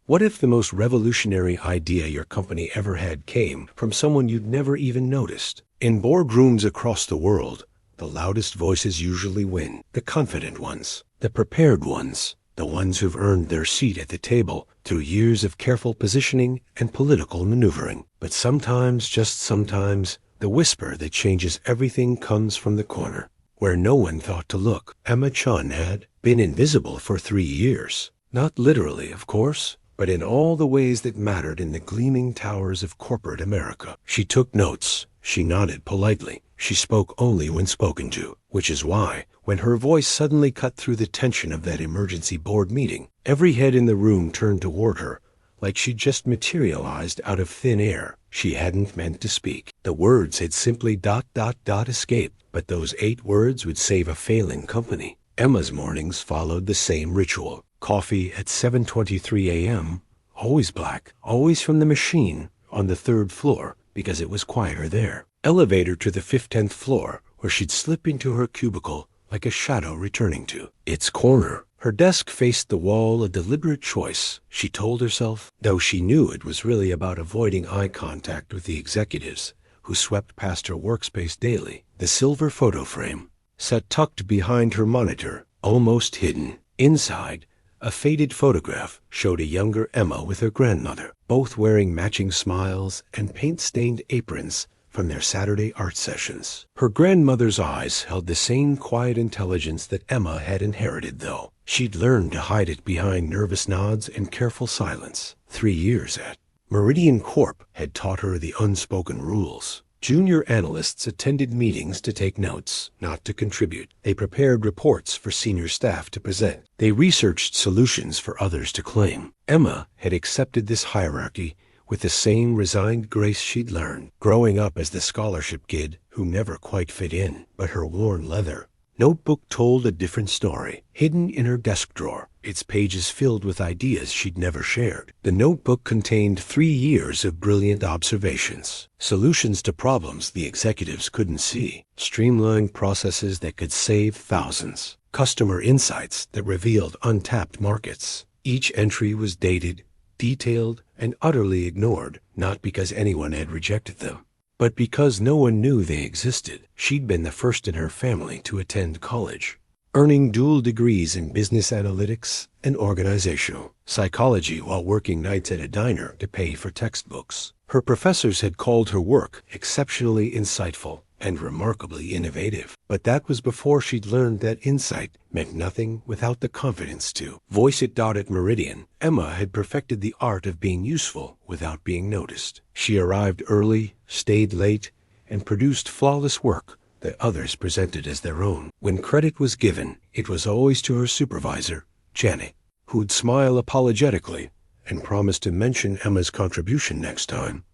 What if the most revolutionary idea your company ever had came from someone you'd never even noticed? In boardrooms across the world, the loudest voices usually win, the confident ones, the prepared ones, the ones who've earned their seat at the table through years of careful positioning and political maneuvering. But sometimes, just sometimes, the whisper that changes everything comes from the corner, where no one thought to look. Emma Chun had been invisible for 3 years. Not literally, of course, but in all the ways that mattered in the gleaming towers of corporate America. She took notes. She nodded politely. She spoke only when spoken to, which is why, when her voice suddenly cut through the tension of that emergency board meeting, every head in the room turned toward her, like she'd just materialized out of thin air. She hadn't meant to speak. The words had simply ... escaped, but those 8 words would save a failing company. Emma's mornings followed the same ritual. Coffee at 7:23 a.m., always black, always from the machine on the 3rd floor, because it was quieter there. Elevator to the 10th floor, where she'd slip into her cubicle like a shadow returning to its corner. Her desk faced the wall, a deliberate choice, she told herself, though she knew it was really about avoiding eye contact with the executives who swept past her workspace daily. The silver photo frame sat tucked behind her monitor, almost hidden. Inside, a faded photograph showed a younger Emma with her grandmother, both wearing matching smiles and paint-stained aprons from their Saturday art sessions. Her grandmother's eyes held the same quiet intelligence that Emma had inherited, though she'd learned to hide it behind nervous nods and careful silence. 3 years at Meridian Corp had taught her the unspoken rules. Junior analysts attended meetings to take notes, not to contribute. They prepared reports for senior staff to present. They researched solutions for others to claim. Emma had accepted this hierarchy with the same resigned grace she'd learned, growing up as the scholarship kid who never quite fit in. But her worn leather notebook told a different story, hidden in her desk drawer, its pages filled with ideas she'd never shared. The notebook contained 3 years of brilliant observations, solutions to problems the executives couldn't see, streamlined processes that could save thousands, customer insights that revealed untapped markets. Each entry was dated, detailed, and utterly ignored, not because anyone had rejected them, but because no one knew they existed. She'd been the first in her family to attend college, earning dual degrees in business analytics and organizational psychology while working nights at a diner to pay for textbooks. Her professors had called her work exceptionally insightful and remarkably innovative. But that was before she'd learned that insight meant nothing without the confidence to voice it. At Meridian, Emma had perfected the art of being useful without being noticed. She arrived early, stayed late, and produced flawless work that others presented as their own. When credit was given, it was always to her supervisor, Janet, who'd smile apologetically and promise to mention Emma's contribution next time.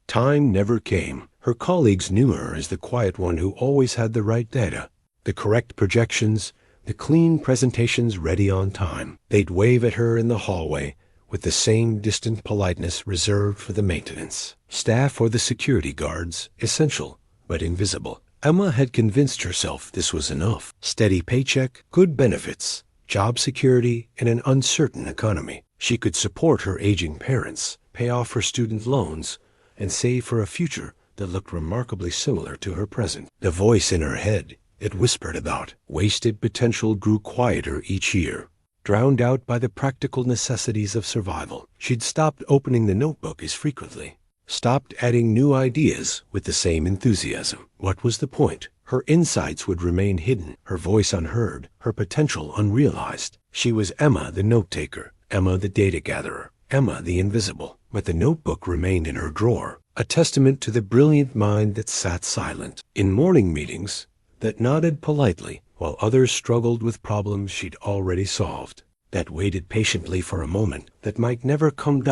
Time never came. Her colleagues knew her as the quiet one who always had the right data, the correct projections, the clean presentations ready on time. They'd wave at her in the hallway with the same distant politeness reserved for the maintenance staff or the security guards, essential but invisible. Emma had convinced herself this was enough. Steady paycheck, good benefits, job security in an uncertain economy. She could support her aging parents, pay off her student loans, and save for a future that looked remarkably similar to her present. The voice in her head, it whispered about wasted potential, grew quieter each year, drowned out by the practical necessities of survival. She'd stopped opening the notebook as frequently, stopped adding new ideas with the same enthusiasm. What was the point? Her insights would remain hidden, her voice unheard, her potential unrealized. She was Emma the note-taker, Emma the data gatherer, Emma the invisible. But the notebook remained in her drawer, a testament to the brilliant mind that sat silent in morning meetings, that nodded politely while others struggled with problems she'd already solved, that waited patiently for a moment that might never come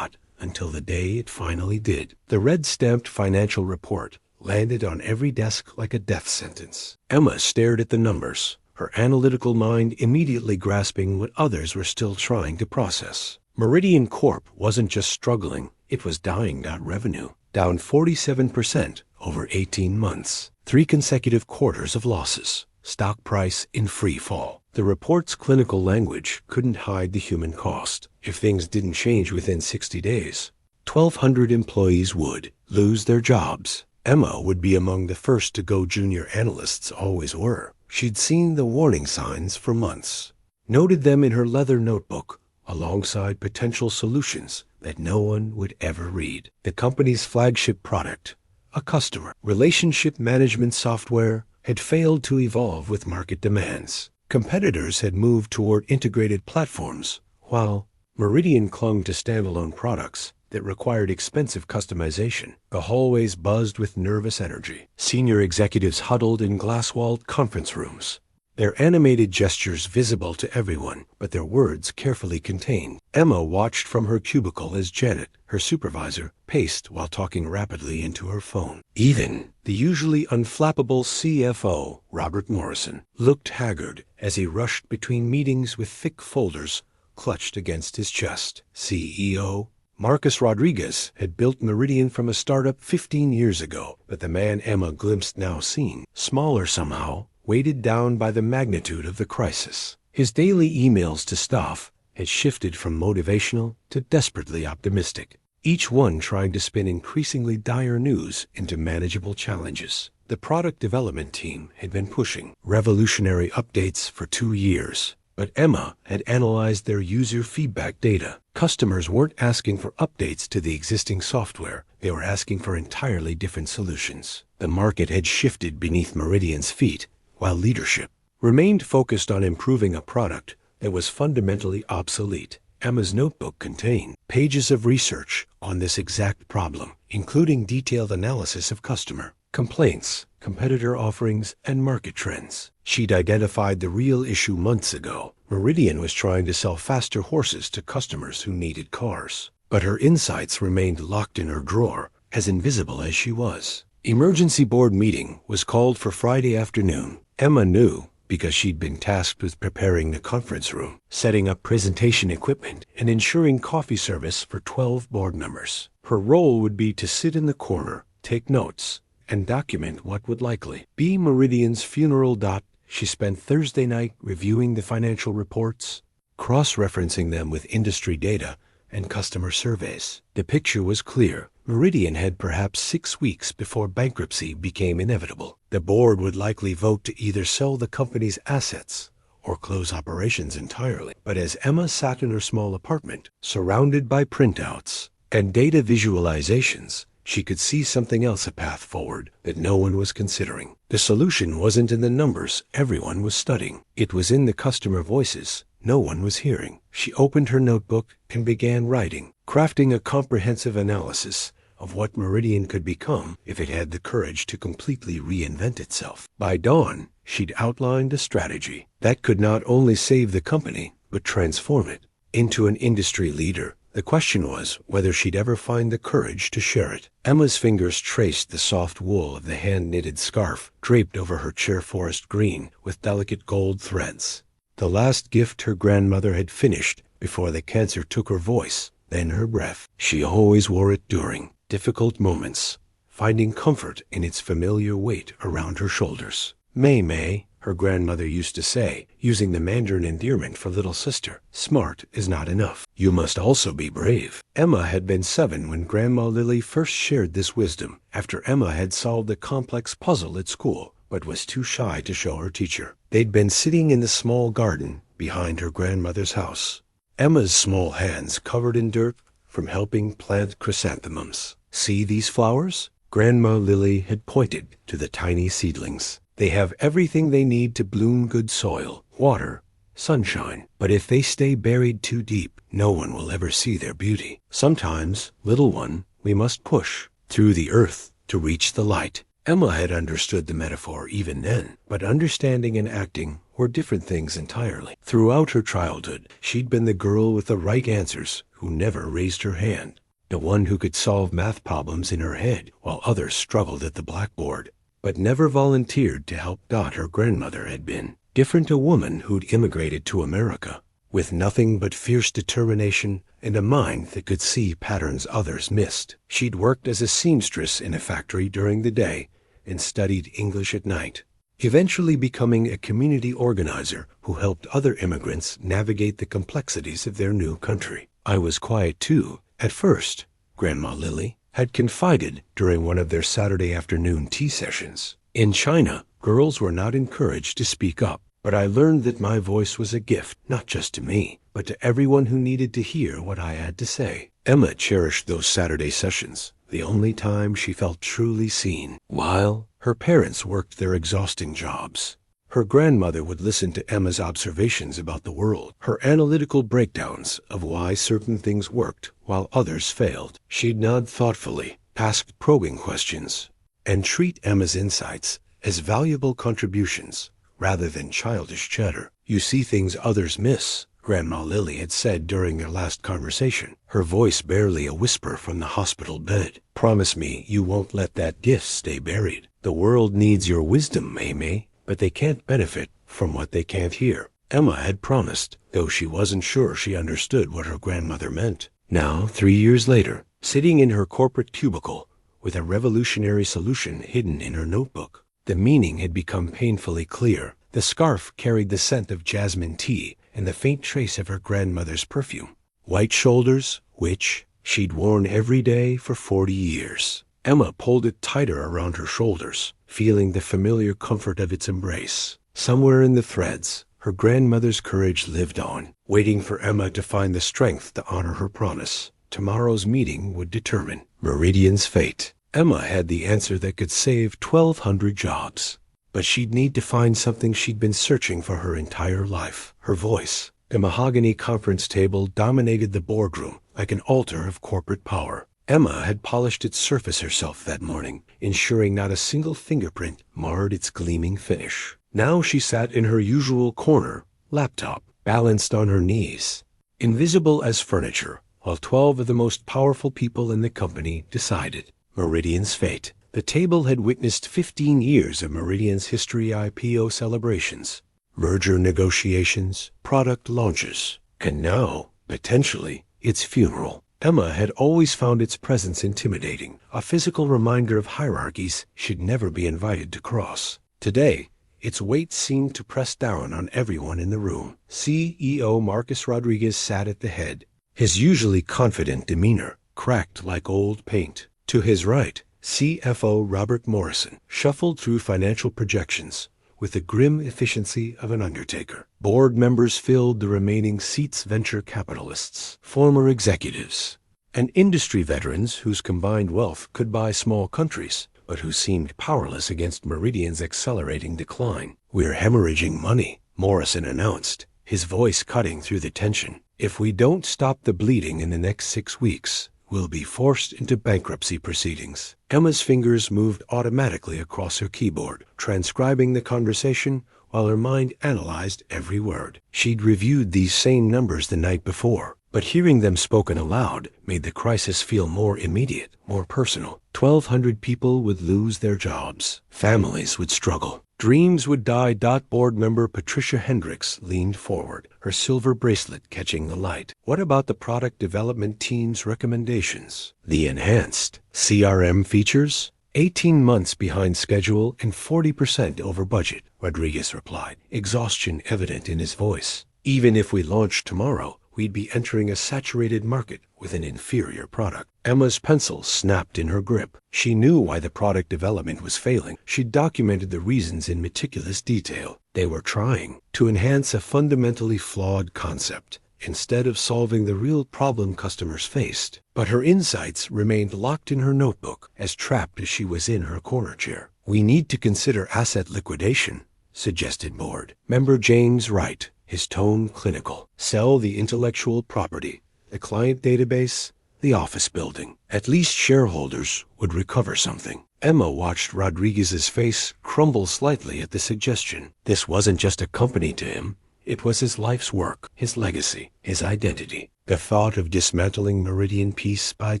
until the day it finally did. The red-stamped financial report landed on every desk like a death sentence. Emma stared at the numbers, her analytical mind immediately grasping what others were still trying to process. Meridian Corp wasn't just struggling, it was dying. Revenue down 47% over 18 months. 3 consecutive quarters of losses. Stock price in free fall. The report's clinical language couldn't hide the human cost. If things didn't change within 60 days, 1,200 employees would lose their jobs. Emma would be among the first to go. Junior analysts always were. She'd seen the warning signs for months, noted them in her leather notebook, alongside potential solutions that no one would ever read. The company's flagship product, a customer relationship management software, had failed to evolve with market demands. Competitors had moved toward integrated platforms, while Meridian clung to standalone products that required expensive customization. The hallways buzzed with nervous energy. Senior executives huddled in glass-walled conference rooms, their animated gestures visible to everyone, but their words carefully contained. Emma watched from her cubicle as Janet, her supervisor, paced while talking rapidly into her phone. Even the usually unflappable CFO, Robert Morrison, looked haggard as he rushed between meetings with thick folders clutched against his chest. CEO Marcus Rodriguez had built Meridian from a startup 15 years ago, but the man Emma glimpsed now seen, smaller somehow, weighted down by the magnitude of the crisis. His daily emails to staff had shifted from motivational to desperately optimistic, each one trying to spin increasingly dire news into manageable challenges. The product development team had been pushing revolutionary updates for 2 years, but Emma had analyzed their user feedback data. Customers weren't asking for updates to the existing software. They were asking for entirely different solutions. The market had shifted beneath Meridian's feet, while leadership remained focused on improving a product that was fundamentally obsolete. Emma's notebook contained pages of research on this exact problem, including detailed analysis of customer complaints, competitor offerings, and market trends. She'd identified the real issue months ago. Meridian was trying to sell faster horses to customers who needed cars. But her insights remained locked in her drawer, as invisible as she was. Emergency board meeting was called for Friday afternoon. Emma knew because she'd been tasked with preparing the conference room, setting up presentation equipment, and ensuring coffee service for 12 board members. Her role would be to sit in the corner, take notes, and document what would likely be Meridian's funeral. She spent Thursday night reviewing the financial reports, cross-referencing them with industry data and customer surveys. The picture was clear. Meridian had perhaps 6 weeks before bankruptcy became inevitable. The board would likely vote to either sell the company's assets or close operations entirely. But as Emma sat in her small apartment, surrounded by printouts and data visualizations, she could see something else: a path forward that no one was considering. The solution wasn't in the numbers everyone was studying. It was in the customer voices no one was hearing. She opened her notebook and began writing, crafting a comprehensive analysis of what Meridian could become if it had the courage to completely reinvent itself. By dawn, she'd outlined a strategy that could not only save the company, but transform it into an industry leader. The question was whether she'd ever find the courage to share it. Emma's fingers traced the soft wool of the hand-knitted scarf draped over her chair, forest green with delicate gold threads. The last gift her grandmother had finished before the cancer took her voice, then her breath. She always wore it during difficult moments, finding comfort in its familiar weight around her shoulders. May, her grandmother used to say, using the Mandarin endearment for little sister. Smart is not enough. You must also be brave. Emma had been 7 when Grandma Lily first shared this wisdom, after Emma had solved a complex puzzle at school, but was too shy to show her teacher. They'd been sitting in the small garden behind her grandmother's house, Emma's small hands covered in dirt from helping plant chrysanthemums. See these flowers? Grandma Lily had pointed to the tiny seedlings. They have everything they need to bloom: good soil, water, sunshine. But if they stay buried too deep, no one will ever see their beauty. Sometimes, little one, we must push through the earth to reach the light. Emma had understood the metaphor even then, but understanding and acting were different things entirely. Throughout her childhood, she'd been the girl with the right answers who never raised her hand, the one who could solve math problems in her head while others struggled at the blackboard, but never volunteered to help. Her grandmother had been different, a woman who'd immigrated to America with nothing but fierce determination and a mind that could see patterns others missed. She'd worked as a seamstress in a factory during the day and studied English at night. eventually becoming a community organizer who helped other immigrants navigate the complexities of their new country. I was quiet too, at first, Grandma Lily had confided during one of their Saturday afternoon tea sessions. In China, girls were not encouraged to speak up, but I learned that my voice was a gift, not just to me, but to everyone who needed to hear what I had to say. Emma cherished those Saturday sessions, the only time she felt truly seen, while her parents worked their exhausting jobs. Her grandmother would listen to Emma's observations about the world, her analytical breakdowns of why certain things worked while others failed. She'd nod thoughtfully, ask probing questions, and treat Emma's insights as valuable contributions rather than childish chatter. You see things others miss, Grandma Lily had said during their last conversation, her voice barely a whisper from the hospital bed. Promise me you won't let that gift stay buried. The world needs your wisdom, Amy, but they can't benefit from what they can't hear. Emma had promised, though she wasn't sure she understood what her grandmother meant. Now, 3 years later, sitting in her corporate cubicle with a revolutionary solution hidden in her notebook, the meaning had become painfully clear. The scarf carried the scent of jasmine tea and the faint trace of her grandmother's perfume. White shoulders, which she'd worn every day for 40 years. Emma pulled it tighter around her shoulders, feeling the familiar comfort of its embrace. Somewhere in the threads, her grandmother's courage lived on, waiting for Emma to find the strength to honor her promise. Tomorrow's meeting would determine Meridian's fate. Emma had the answer that could save 1,200 jobs. But she'd need to find something she'd been searching for her entire life. Her voice. The mahogany conference table dominated the boardroom like an altar of corporate power. Emma had polished its surface herself that morning, ensuring not a single fingerprint marred its gleaming finish. Now she sat in her usual corner, laptop balanced on her knees, invisible as furniture, while 12 of the most powerful people in the company decided Meridian's fate. The table had witnessed 15 years of Meridian's history, IPO celebrations, merger negotiations, product launches, and now, potentially, its funeral. Emma had always found its presence intimidating, a physical reminder of hierarchies she'd never be invited to cross. Today, its weight seemed to press down on everyone in the room. CEO Marcus Rodriguez sat at the head, his usually confident demeanor cracked like old paint. To his right, CFO Robert Morrison shuffled through financial projections with the grim efficiency of an undertaker. Board members filled the remaining seats, venture capitalists, former executives, and industry veterans whose combined wealth could buy small countries, but who seemed powerless against Meridian's accelerating decline. "We're hemorrhaging money," Morrison announced, his voice cutting through the tension. "If we don't stop the bleeding in the next 6 weeks, we'll be forced into bankruptcy proceedings." Emma's fingers moved automatically across her keyboard, transcribing the conversation while her mind analyzed every word. She'd reviewed these same numbers the night before, but hearing them spoken aloud made the crisis feel more immediate, more personal. 1,200 people would lose their jobs. Families would struggle. Dreams would die. Board member Patricia Hendricks leaned forward, her silver bracelet catching the light. What about the product development team's recommendations? The enhanced CRM features? 18 months behind schedule and 40% over budget, Rodriguez replied, exhaustion evident in his voice. Even if we launched tomorrow, we'd be entering a saturated market with an inferior product. Emma's pencil snapped in her grip. She knew why the product development was failing. She'd documented the reasons in meticulous detail. They were trying to enhance a fundamentally flawed concept instead of solving the real problem customers faced. But her insights remained locked in her notebook, as trapped as she was in her corner chair. "We need to consider asset liquidation," suggested board member James Wright, his tone clinical. "Sell the intellectual property, the client database, the office building. At least shareholders would recover something." Emma watched Rodriguez's face crumble slightly at the suggestion. This wasn't just a company to him. It was his life's work, his legacy, his identity. The thought of dismantling Meridian piece by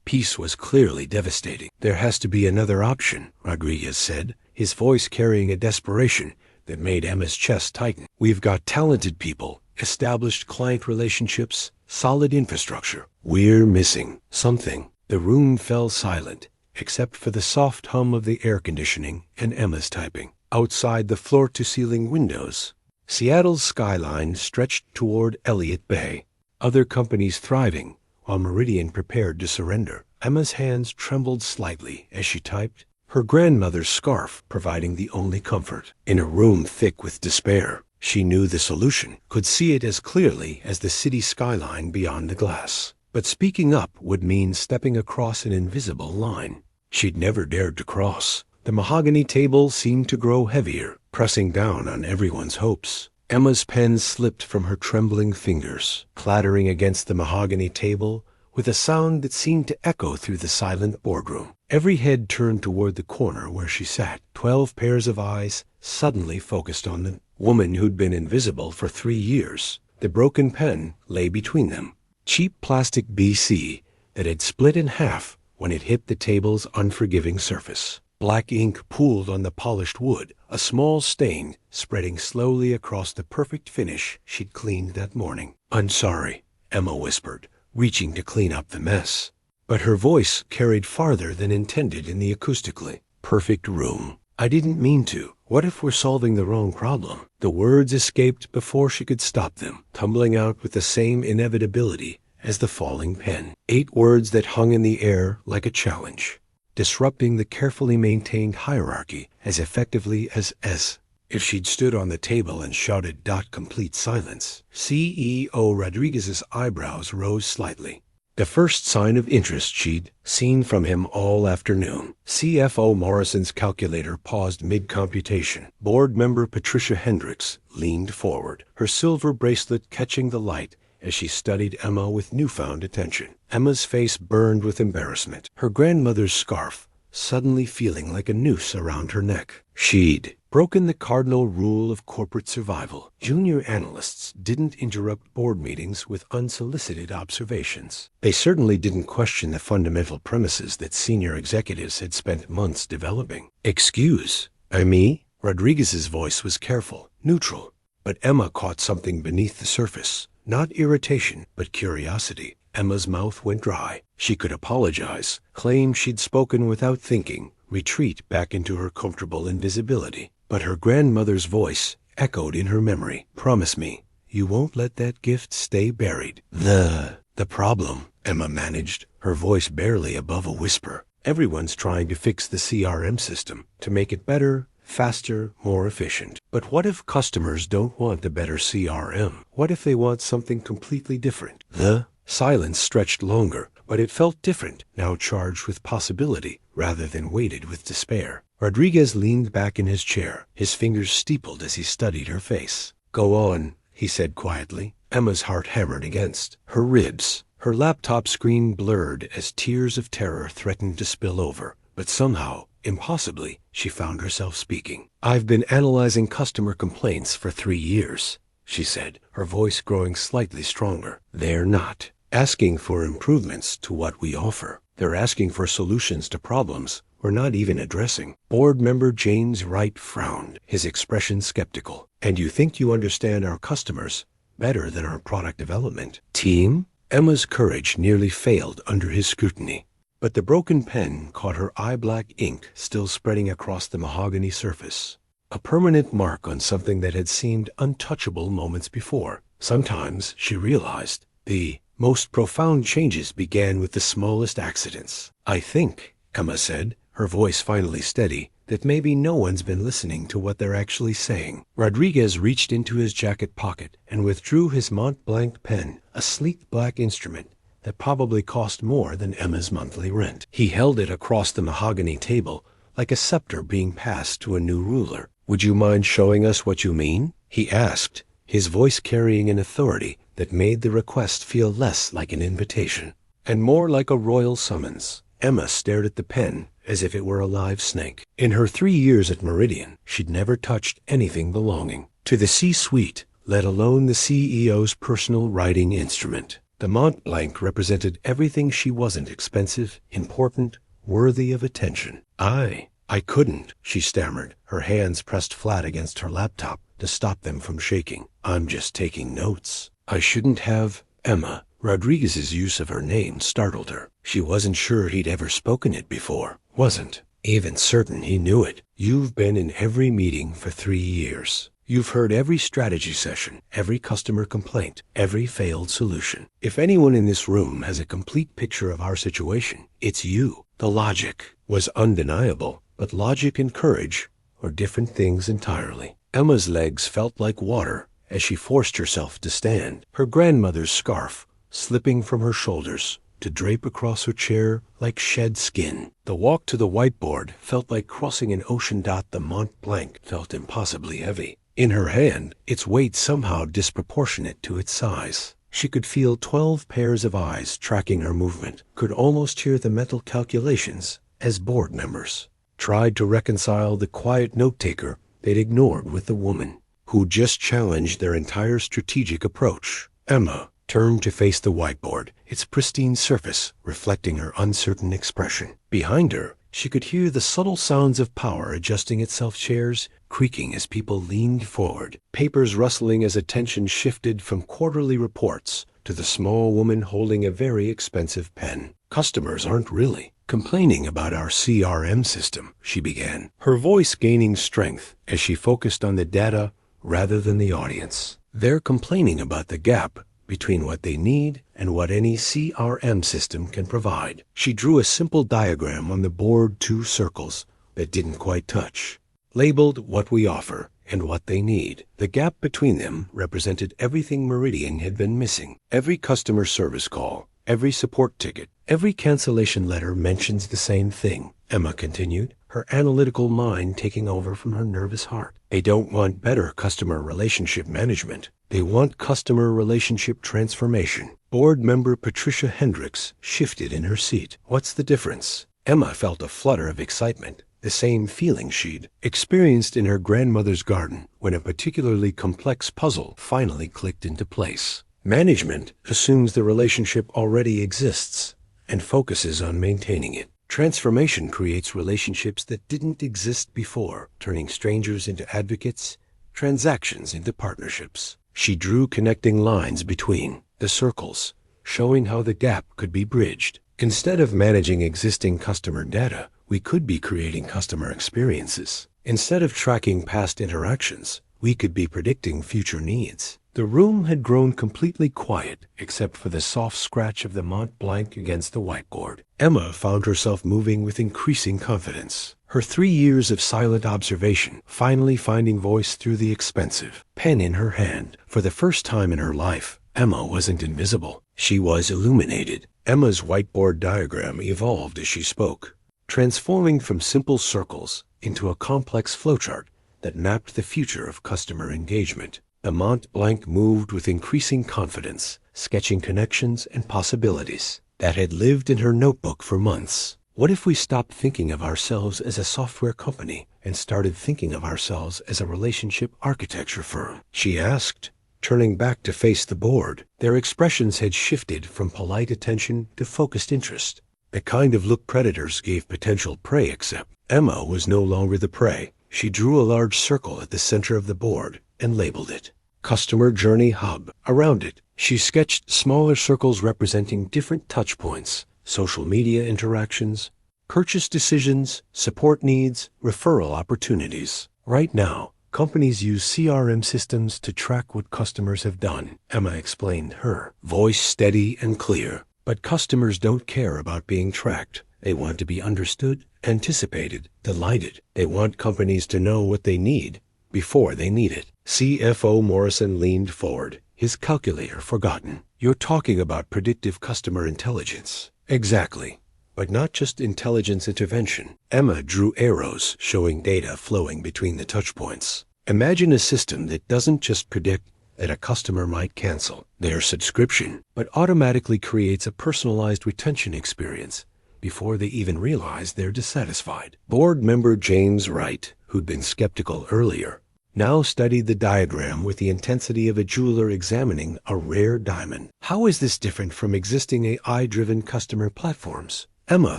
piece was clearly devastating. "There has to be another option," Rodriguez said, his voice carrying a desperation that made Emma's chest tighten. "We've got talented people, established client relationships, solid infrastructure. We're missing something." The room fell silent, except for the soft hum of the air conditioning and Emma's typing. Outside the floor-to-ceiling windows, Seattle's skyline stretched toward Elliott Bay, other companies thriving, while Meridian prepared to surrender. Emma's hands trembled slightly as she typed, her grandmother's scarf providing the only comfort. In a room thick with despair, she knew the solution, could see it as clearly as the city skyline beyond the glass. But speaking up would mean stepping across an invisible line she'd never dared to cross. The mahogany table seemed to grow heavier, pressing down on everyone's hopes. Emma's pen slipped from her trembling fingers, clattering against the mahogany table with a sound that seemed to echo through the silent boardroom. Every head turned toward the corner where she sat. 12 pairs of eyes suddenly focused on the woman who'd been invisible for 3 years. The broken pen lay between them, cheap plastic BC that had split in half when it hit the table's unforgiving surface. Black ink pooled on the polished wood, a small stain spreading slowly across the perfect finish she'd cleaned that morning. "I'm sorry," Emma whispered, reaching to clean up the mess. But her voice carried farther than intended in the acoustically perfect room. "I didn't mean to. What if we're solving the wrong problem?" The words escaped before she could stop them, tumbling out with the same inevitability as the falling pen. 8 words that hung in the air like a challenge, disrupting the carefully maintained hierarchy as effectively as S. If she'd stood on the table and shouted complete silence. CEO Rodriguez's eyebrows rose slightly, the first sign of interest she'd seen from him all afternoon. CFO Morrison's calculator paused mid-computation. Board member Patricia Hendricks leaned forward, her silver bracelet catching the light as she studied Emma with newfound attention. Emma's face burned with embarrassment, her grandmother's scarf suddenly feeling like a noose around her neck. She'd broken the cardinal rule of corporate survival. Junior analysts didn't interrupt board meetings with unsolicited observations. They certainly didn't question the fundamental premises that senior executives had spent months developing. "Excuse me?" Rodriguez's voice was careful, neutral, but Emma caught something beneath the surface. Not irritation, but curiosity. Emma's mouth went dry. She could apologize, claim she'd spoken without thinking, retreat back into her comfortable invisibility. But her grandmother's voice echoed in her memory. "Promise me, you won't let that gift stay buried." The problem," Emma managed, her voice barely above a whisper. "Everyone's trying to fix the CRM system, to make it better, faster, more efficient. But what if customers don't want a better CRM? What if they want something completely different?" The silence stretched longer, but it felt different, now charged with possibility rather than weighted with despair. Rodriguez leaned back in his chair, his fingers steepled as he studied her face. "Go on," he said quietly. Emma's heart hammered against her ribs. Her laptop screen blurred as tears of terror threatened to spill over. But somehow, impossibly, she found herself speaking. "I've been analyzing customer complaints for 3 years," she said, her voice growing slightly stronger. "They're not asking for improvements to what we offer. They're asking for solutions to problems we're not even addressing." Board member James Wright frowned, his expression skeptical. "And you think you understand our customers better than our product development team?" Emma's courage nearly failed under his scrutiny. But the broken pen caught her eye-black ink still spreading across the mahogany surface, a permanent mark on something that had seemed untouchable moments before. Sometimes, she realized, the most profound changes began with the smallest accidents. "I think," Emma said, her voice finally steady, "that maybe no one's been listening to what they're actually saying." Rodriguez reached into his jacket pocket and withdrew his Mont Blanc pen, a sleek black instrument that probably cost more than Emma's monthly rent. He held it across the mahogany table like a scepter being passed to a new ruler. "Would you mind showing us what you mean?" he asked, his voice carrying an authority that made the request feel less like an invitation and more like a royal summons. Emma stared at the pen as if it were a live snake. In her 3 years at Meridian, she'd never touched anything belonging to the C-suite, let alone the CEO's personal writing instrument. The Mont Blanc represented everything she wasn't: expensive, important, worthy of attention. I couldn't," she stammered, her hands pressed flat against her laptop to stop them from shaking. "I'm just taking notes." "I shouldn't have." Emma. Rodriguez's use of her name startled her. She wasn't sure he'd ever spoken it before. Wasn't. even certain he knew it. You've been in every meeting for 3 years. You've heard every strategy session, every customer complaint, every failed solution. If anyone in this room has a complete picture of our situation, it's you. The logic was undeniable, but logic and courage are different things entirely. Emma's legs felt like water as she forced herself to stand, her grandmother's scarf slipping from her shoulders to drape across her chair like shed skin. The walk to the whiteboard felt like crossing an ocean. The Mont Blanc felt impossibly heavy. In her hand, its weight somehow disproportionate to its size. She could feel 12 pairs of eyes tracking her movement, could almost hear the mental calculations as board members tried to reconcile the quiet note-taker they'd ignored with the woman who just challenged their entire strategic approach. Emma turned to face the whiteboard, its pristine surface reflecting her uncertain expression. Behind her, she could hear the subtle sounds of power adjusting itself, chairs creaking as people leaned forward, papers rustling as attention shifted from quarterly reports to the small woman holding a very expensive pen. Customers aren't really complaining about our CRM system, she began, her voice gaining strength as she focused on the data rather than the audience. They're complaining about the gap between what they need and what any CRM system can provide. She drew a simple diagram on the board, 2 circles that didn't quite touch, labeled what we offer and what they need. The gap between them represented everything Meridian had been missing. Every customer service call, every support ticket, every cancellation letter mentions the same thing, Emma continued, her analytical mind taking over from her nervous heart. They don't want better customer relationship management. They want customer relationship transformation. Board member Patricia Hendricks shifted in her seat. What's the difference? Emma felt a flutter of excitement, the same feeling she'd experienced in her grandmother's garden when a particularly complex puzzle finally clicked into place. Management assumes the relationship already exists and focuses on maintaining it. Transformation creates relationships that didn't exist before, turning strangers into advocates, transactions into partnerships. She drew connecting lines between the circles, showing how the gap could be bridged. Instead of managing existing customer data, we could be creating customer experiences. Instead of tracking past interactions, we could be predicting future needs. The room had grown completely quiet, except for the soft scratch of the Mont Blanc against the whiteboard. Emma found herself moving with increasing confidence, her 3 years of silent observation finally finding voice through the expensive pen in her hand. For the first time in her life, Emma wasn't invisible. She was illuminated. Emma's whiteboard diagram evolved as she spoke, transforming from simple circles into a complex flowchart that mapped the future of customer engagement. The Mont Blanc moved with increasing confidence, sketching connections and possibilities that had lived in her notebook for months. What if we stopped thinking of ourselves as a software company and started thinking of ourselves as a relationship architecture firm? She asked, turning back to face the board. Their expressions had shifted from polite attention to focused interest, the kind of look predators gave potential prey, except Emma was no longer the prey. She drew a large circle at the center of the board and labeled it Customer Journey Hub. Around it, she sketched smaller circles representing different touch points, social media interactions, purchase decisions, support needs, referral opportunities. Right now, companies use CRM systems to track what customers have done, Emma explained, her voice steady and clear. But customers don't care about being tracked. They want to be understood, anticipated, delighted. They want companies to know what they need before they need it. CFO Morrison leaned forward, his calculator forgotten. You're talking about predictive customer intelligence. Exactly. But not just intelligence intervention. Emma drew arrows showing data flowing between the touch points. Imagine a system that doesn't just predict that a customer might cancel their subscription, but automatically creates a personalized retention experience before they even realize they're dissatisfied. Board member James Wright, who'd been skeptical earlier, now studied the diagram with the intensity of a jeweler examining a rare diamond. How is this different from existing AI-driven customer platforms? Emma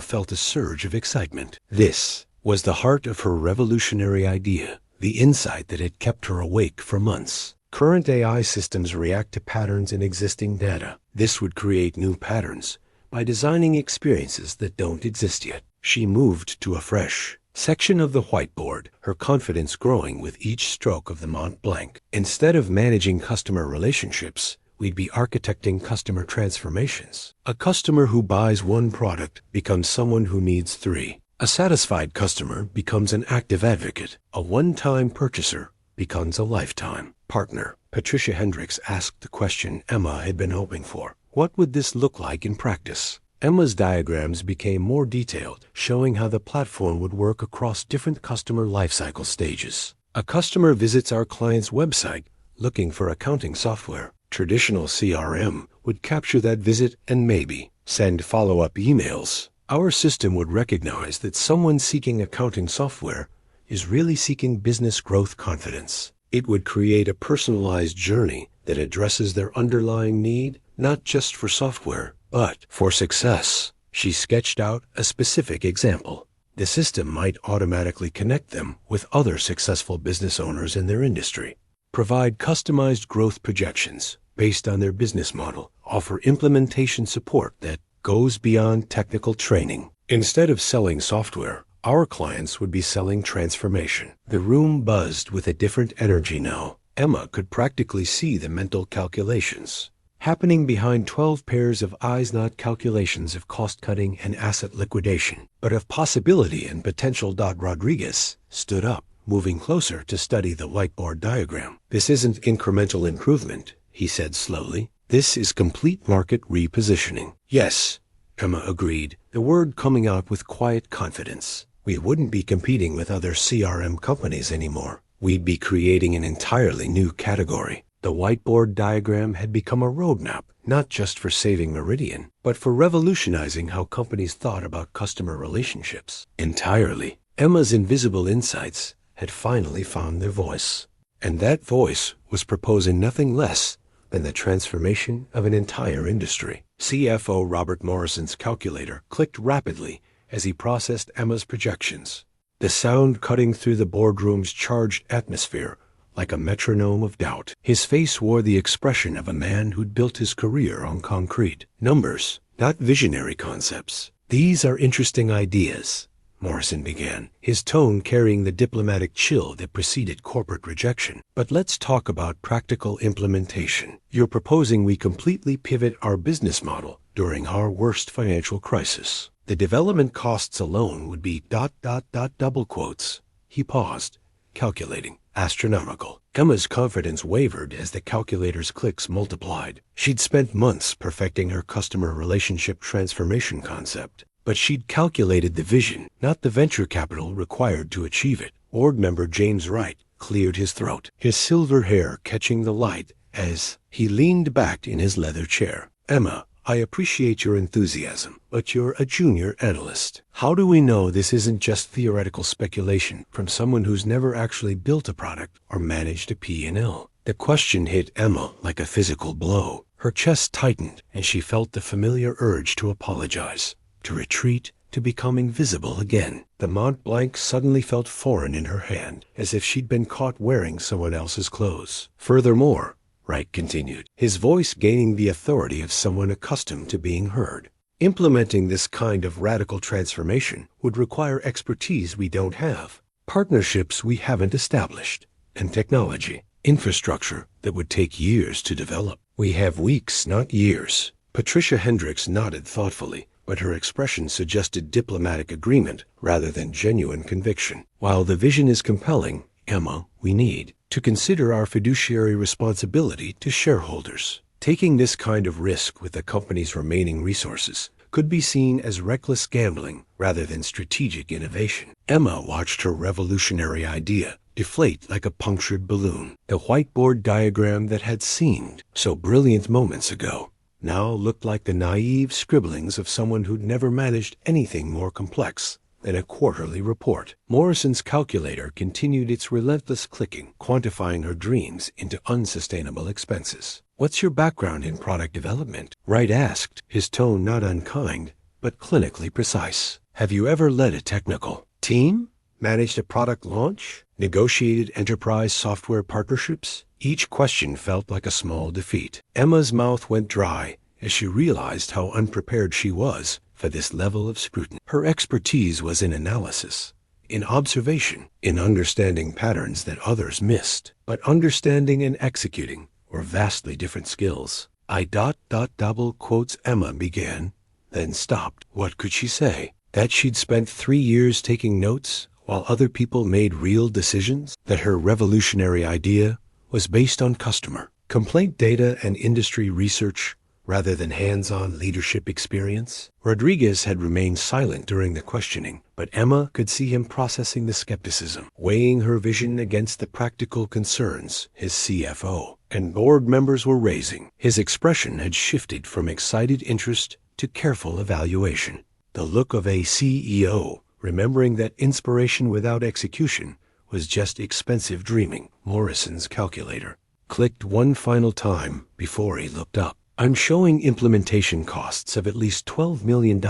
felt a surge of excitement. This was the heart of her revolutionary idea, the insight that had kept her awake for months. Current AI systems react to patterns in existing data. This would create new patterns by designing experiences that don't exist yet. She moved to a fresh section of the whiteboard, her confidence growing with each stroke of the Mont Blanc. Instead of managing customer relationships, we'd be architecting customer transformations. A customer who buys one product becomes someone who needs three. A satisfied customer becomes an active advocate. A one-time purchaser becomes a lifetime partner. Patricia Hendricks asked the question Emma had been hoping for. What would this look like in practice? Emma's diagrams became more detailed, showing how the platform would work across different customer lifecycle stages. A customer visits our client's website looking for accounting software. Traditional CRM would capture that visit and maybe send follow-up emails. Our system would recognize that someone seeking accounting software is really seeking business growth confidence. It would create a personalized journey that addresses their underlying need, not just for software, but for success. She sketched out a specific example. The system might automatically connect them with other successful business owners in their industry, provide customized growth projections based on their business model, offer implementation support that goes beyond technical training. Instead of selling software, our clients would be selling transformation. The room buzzed with a different energy now. Emma could practically see the mental calculations happening behind 12 pairs of eyes, not calculations of cost-cutting and asset liquidation, but of possibility and potential. Rodriguez stood up, moving closer to study the whiteboard diagram. This isn't incremental improvement, he said slowly. This is complete market repositioning. Yes, Emma agreed, the word coming out with quiet confidence. We wouldn't be competing with other CRM companies anymore. We'd be creating an entirely new category. The whiteboard diagram had become a roadmap, not just for saving Meridian, but for revolutionizing how companies thought about customer relationships. Entirely. Emma's invisible insights had finally found their voice. And that voice was proposing nothing less than the transformation of an entire industry. CFO Robert Morrison's calculator clicked rapidly as he processed Emma's projections, the sound cutting through the boardroom's charged atmosphere like a metronome of doubt. His face wore the expression of a man who'd built his career on concrete numbers, not visionary concepts. These are interesting ideas, Morrison began, his tone carrying the diplomatic chill that preceded corporate rejection. But let's talk about practical implementation. You're proposing we completely pivot our business model during our worst financial crisis. The development costs alone would be ... double quotes. He paused, calculating. Astronomical. Emma's confidence wavered as the calculator's clicks multiplied. She'd spent months perfecting her customer relationship transformation concept, but she'd calculated the vision, not the venture capital required to achieve it. Board member James Wright cleared his throat, his silver hair catching the light as he leaned back in his leather chair. Emma, I appreciate your enthusiasm, but you're a junior analyst. How do we know this isn't just theoretical speculation from someone who's never actually built a product or managed a P&L? The question hit Emma like a physical blow. Her chest tightened, and she felt the familiar urge to apologize, to retreat, to become invisible again. The Mont Blanc suddenly felt foreign in her hand, as if she'd been caught wearing someone else's clothes. Furthermore, Wright continued, his voice gaining the authority of someone accustomed to being heard, implementing this kind of radical transformation would require expertise we don't have, partnerships we haven't established, and technology, infrastructure that would take years to develop. We have weeks, not years. Patricia Hendricks nodded thoughtfully, but her expression suggested diplomatic agreement rather than genuine conviction. While the vision is compelling, Emma, we need to consider our fiduciary responsibility to shareholders. Taking this kind of risk with the company's remaining resources could be seen as reckless gambling rather than strategic innovation. Emma watched her revolutionary idea deflate like a punctured balloon. The whiteboard diagram that had seemed so brilliant moments ago now looked like the naive scribblings of someone who'd never managed anything more complex than a quarterly report. Morrison's calculator continued its relentless clicking, quantifying her dreams into unsustainable expenses. What's your background in product development? Wright asked, his tone not unkind, but clinically precise. Have you ever led a technical team? Managed a product launch? Negotiated enterprise software partnerships? Each question felt like a small defeat. Emma's mouth went dry as she realized how unprepared she was for this level of scrutiny. Her expertise was in analysis, in observation, in understanding patterns that others missed. But understanding and executing were vastly different skills. Double quotes Emma began, then stopped. What could she say? That she'd spent 3 years taking notes while other people made real decisions? That her revolutionary idea was based on customer complaint data and industry research rather than hands-on leadership experience? Rodriguez had remained silent during the questioning, but Emma could see him processing the skepticism, weighing her vision against the practical concerns his CFO and board members were raising. His expression had shifted from excited interest to careful evaluation, the look of a CEO remembering that inspiration without execution was just expensive dreaming. Morrison's calculator clicked one final time before he looked up. I'm showing implementation costs of at least $12 million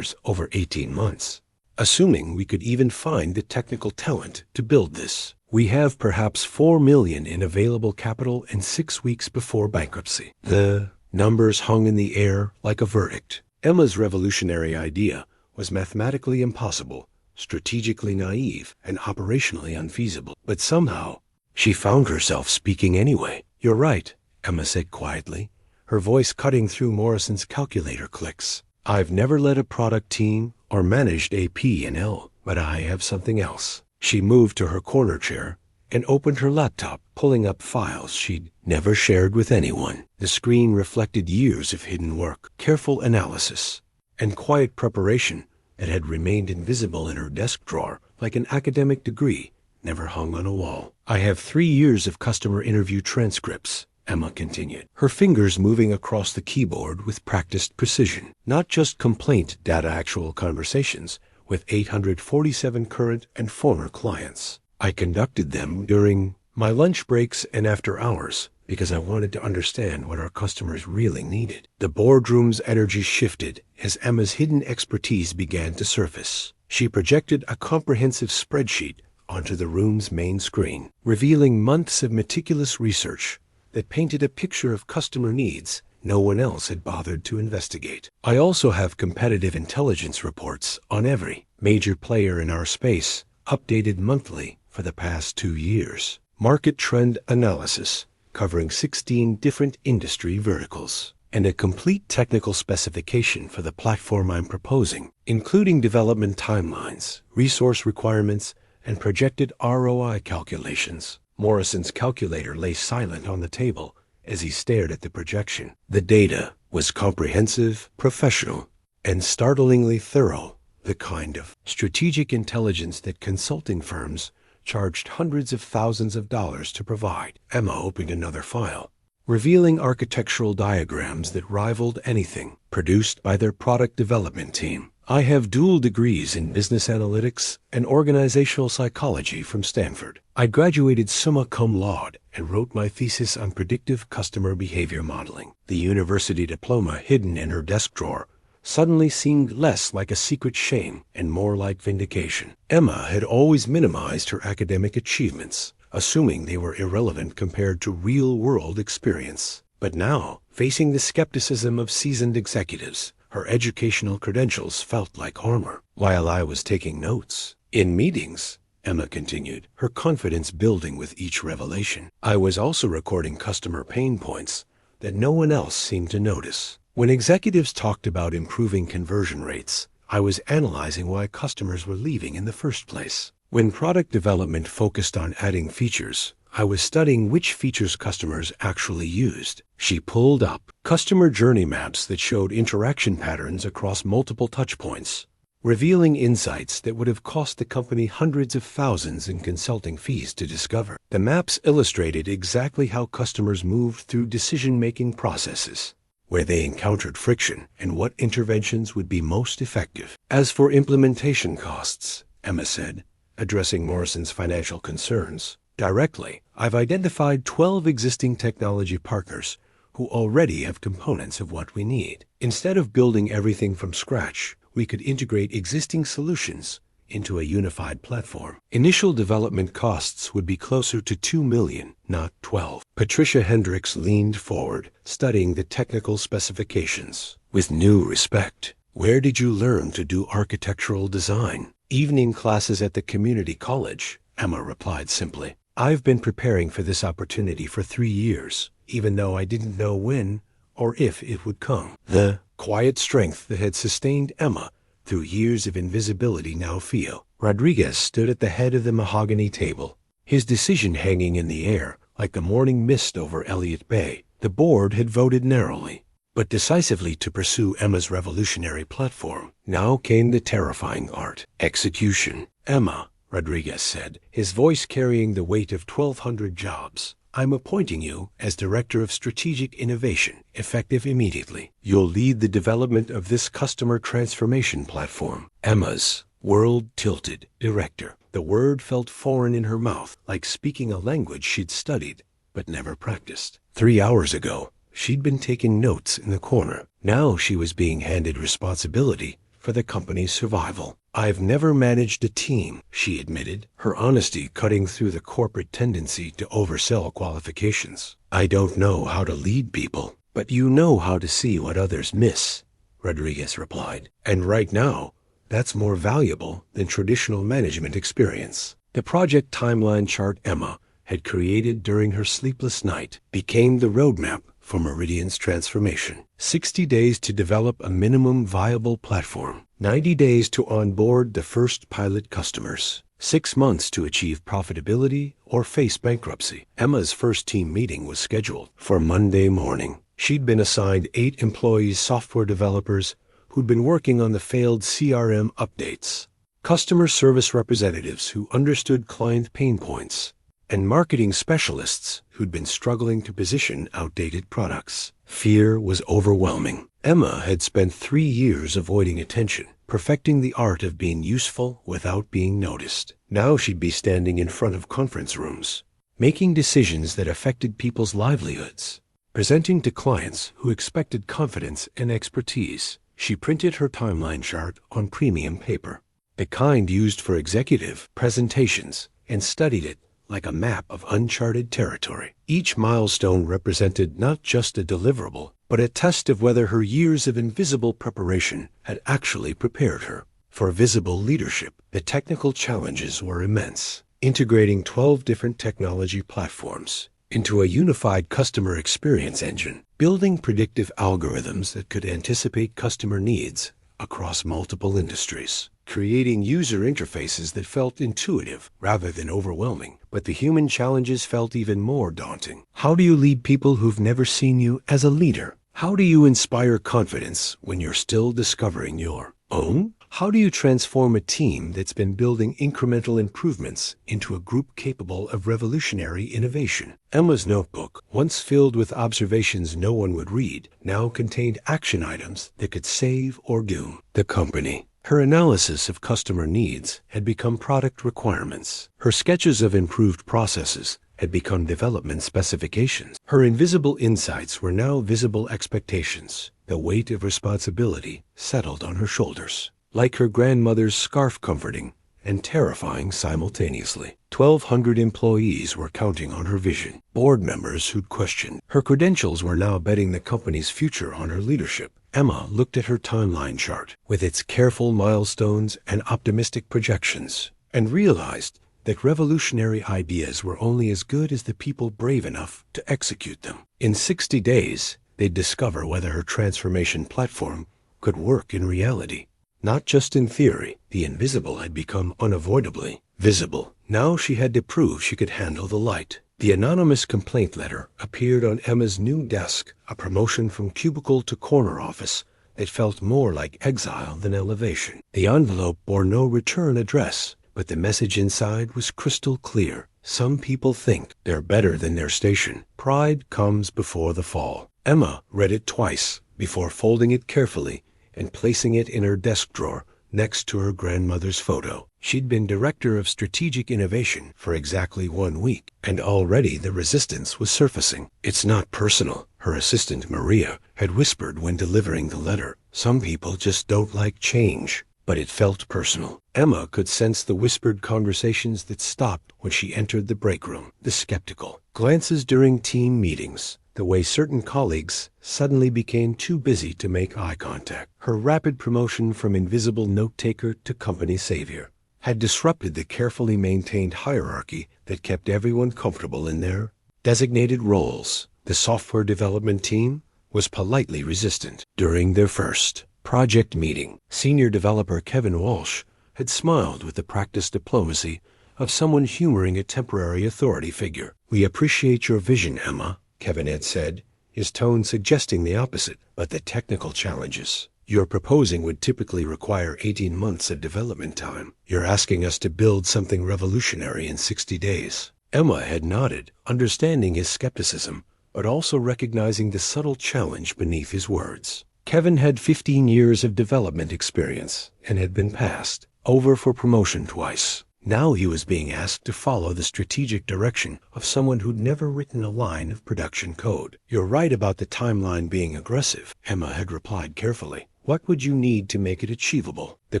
over 18 months. Assuming we could even find the technical talent to build this, we have perhaps $4 million in available capital and 6 weeks before bankruptcy. The numbers hung in the air like a verdict. Emma's revolutionary idea was mathematically impossible, strategically naive, and operationally unfeasible. But somehow, she found herself speaking anyway. You're right, Emma said quietly, her voice cutting through Morrison's calculator clicks. I've never led a product team or managed a P&L, but I have something else. She moved to her corner chair and opened her laptop, pulling up files she'd never shared with anyone. The screen reflected years of hidden work, careful analysis, and quiet preparation that had remained invisible in her desk drawer like an academic degree never hung on a wall. I have 3 years of customer interview transcripts, Emma continued, her fingers moving across the keyboard with practiced precision. Not just complaint data, actual conversations with 847 current and former clients. I conducted them during my lunch breaks and after hours because I wanted to understand what our customers really needed. The boardroom's energy shifted as Emma's hidden expertise began to surface. She projected a comprehensive spreadsheet onto the room's main screen, revealing months of meticulous research that painted a picture of customer needs no one else had bothered to investigate. I also have competitive intelligence reports on every major player in our space, updated monthly for the past 2 years. Market trend analysis covering 16 different industry verticals, and a complete technical specification for the platform I'm proposing, including development timelines, resource requirements, and projected ROI calculations. Morrison's calculator lay silent on the table as he stared at the projection. The data was comprehensive, professional, and startlingly thorough, the kind of strategic intelligence that consulting firms charged hundreds of thousands of dollars to provide. Emma opened another file, revealing architectural diagrams that rivaled anything produced by their product development team. I have dual degrees in business analytics and organizational psychology from Stanford. I graduated summa cum laude and wrote my thesis on predictive customer behavior modeling. The university diploma hidden in her desk drawer suddenly seemed less like a secret shame and more like vindication. Emma had always minimized her academic achievements, assuming they were irrelevant compared to real-world experience. But now, facing the skepticism of seasoned executives, her educational credentials felt like armor. While I was taking notes in meetings, Emma continued, her confidence building with each revelation, I was also recording customer pain points that no one else seemed to notice. When executives talked about improving conversion rates, I was analyzing why customers were leaving in the first place. When product development focused on adding features, I was studying which features customers actually used. She pulled up customer journey maps that showed interaction patterns across multiple touchpoints, revealing insights that would have cost the company hundreds of thousands in consulting fees to discover. The maps illustrated exactly how customers moved through decision-making processes, where they encountered friction, and what interventions would be most effective. As for implementation costs, Emma said, addressing Morrison's financial concerns directly, I've identified 12 existing technology partners who already have components of what we need. Instead of building everything from scratch, we could integrate existing solutions into a unified platform. Initial development costs would be closer to $2 million, not 12. Patricia Hendricks leaned forward, studying the technical specifications with new respect. Where did you learn to do architectural design? Evening classes at the community college, Emma replied simply. I've been preparing for this opportunity for 3 years, even though I didn't know when or if it would come. The quiet strength that had sustained Emma through years of invisibility now feel. Rodriguez stood at the head of the mahogany table, his decision hanging in the air like the morning mist over Elliott Bay. The board had voted narrowly, but decisively to pursue Emma's revolutionary platform. Now came the terrifying art, execution. Emma, Rodriguez said, his voice carrying the weight of 1,200 jobs. I'm appointing you as Director of Strategic Innovation, effective immediately. You'll lead the development of this customer transformation platform. Emma's world tilted. Director. The word felt foreign in her mouth, like speaking a language she'd studied but never practiced. 3 hours ago, she'd been taking notes in the corner. Now she was being handed responsibility for the company's survival. I've never managed a team, she admitted, her honesty cutting through the corporate tendency to oversell qualifications. I don't know how to lead people, but you know how to see what others miss, Rodriguez replied. And right now, that's more valuable than traditional management experience. The project timeline chart Emma had created during her sleepless night became the roadmap for Meridian's transformation. 60 days to develop a minimum viable platform. 90 days to onboard the first pilot customers. 6 months to achieve profitability or face bankruptcy. Emma's first team meeting was scheduled for Monday morning. She'd been assigned 8 employees, software developers who'd been working on the failed CRM updates, customer service representatives who understood client pain points, and marketing specialists who'd been struggling to position outdated products. Fear was overwhelming. Emma had spent 3 years avoiding attention, perfecting the art of being useful without being noticed. Now she'd be standing in front of conference rooms, making decisions that affected people's livelihoods, presenting to clients who expected confidence and expertise. She printed her timeline chart on premium paper, the kind used for executive presentations, and studied it like a map of uncharted territory. Each milestone represented not just a deliverable, but a test of whether her years of invisible preparation had actually prepared her for visible leadership. The technical challenges were immense, integrating 12 different technology platforms into a unified customer experience engine, building predictive algorithms that could anticipate customer needs across multiple industries, creating user interfaces that felt intuitive rather than overwhelming. But the human challenges felt even more daunting. How do you lead people who've never seen you as a leader? How do you inspire confidence when you're still discovering your own? How do you transform a team that's been building incremental improvements into a group capable of revolutionary innovation? Emma's notebook, once filled with observations no one would read, now contained action items that could save or doom the company. Her analysis of customer needs had become product requirements. Her sketches of improved processes had become development specifications. Her invisible insights were now visible expectations. The weight of responsibility settled on her shoulders, like her grandmother's scarf, comforting and terrifying simultaneously. 1,200 employees were counting on her vision. Board members who'd questioned her credentials were now betting the company's future on her leadership. Emma looked at her timeline chart with its careful milestones and optimistic projections and realized that revolutionary ideas were only as good as the people brave enough to execute them. In 60 days, they'd discover whether her transformation platform could work in reality. Not just in theory, the invisible had become unavoidably visible. Now she had to prove she could handle the light. The anonymous complaint letter appeared on Emma's new desk, a promotion from cubicle to corner office that felt more like exile than elevation. The envelope bore no return address, but the message inside was crystal clear. Some people think they're better than their station. Pride comes before the fall. Emma read it twice before folding it carefully and placing it in her desk drawer next to her grandmother's photo. She'd been Director of Strategic Innovation for exactly 1 week, and already the resistance was surfacing. It's not personal, her assistant Maria had whispered when delivering the letter. Some people just don't like change. But it felt personal. Emma could sense the whispered conversations that stopped when she entered the break room, the skeptical glances during team meetings, the way certain colleagues suddenly became too busy to make eye contact. Her rapid promotion from invisible note-taker to company savior had disrupted the carefully maintained hierarchy that kept everyone comfortable in their designated roles. The software development team was politely resistant. During their first project meeting, senior developer Kevin Walsh had smiled with the practiced diplomacy of someone humoring a temporary authority figure. "We appreciate your vision, Emma," Kevin had said, his tone suggesting the opposite. "But the technical challenges you're proposing would typically require 18 months of development time. You're asking us to build something revolutionary in 60 days. Emma had nodded, understanding his skepticism, but also recognizing the subtle challenge beneath his words. Kevin had 15 years of development experience and had been passed over for promotion twice. Now he was being asked to follow the strategic direction of someone who'd never written a line of production code. "You're right about the timeline being aggressive," Emma had replied carefully. "What would you need to make it achievable?" The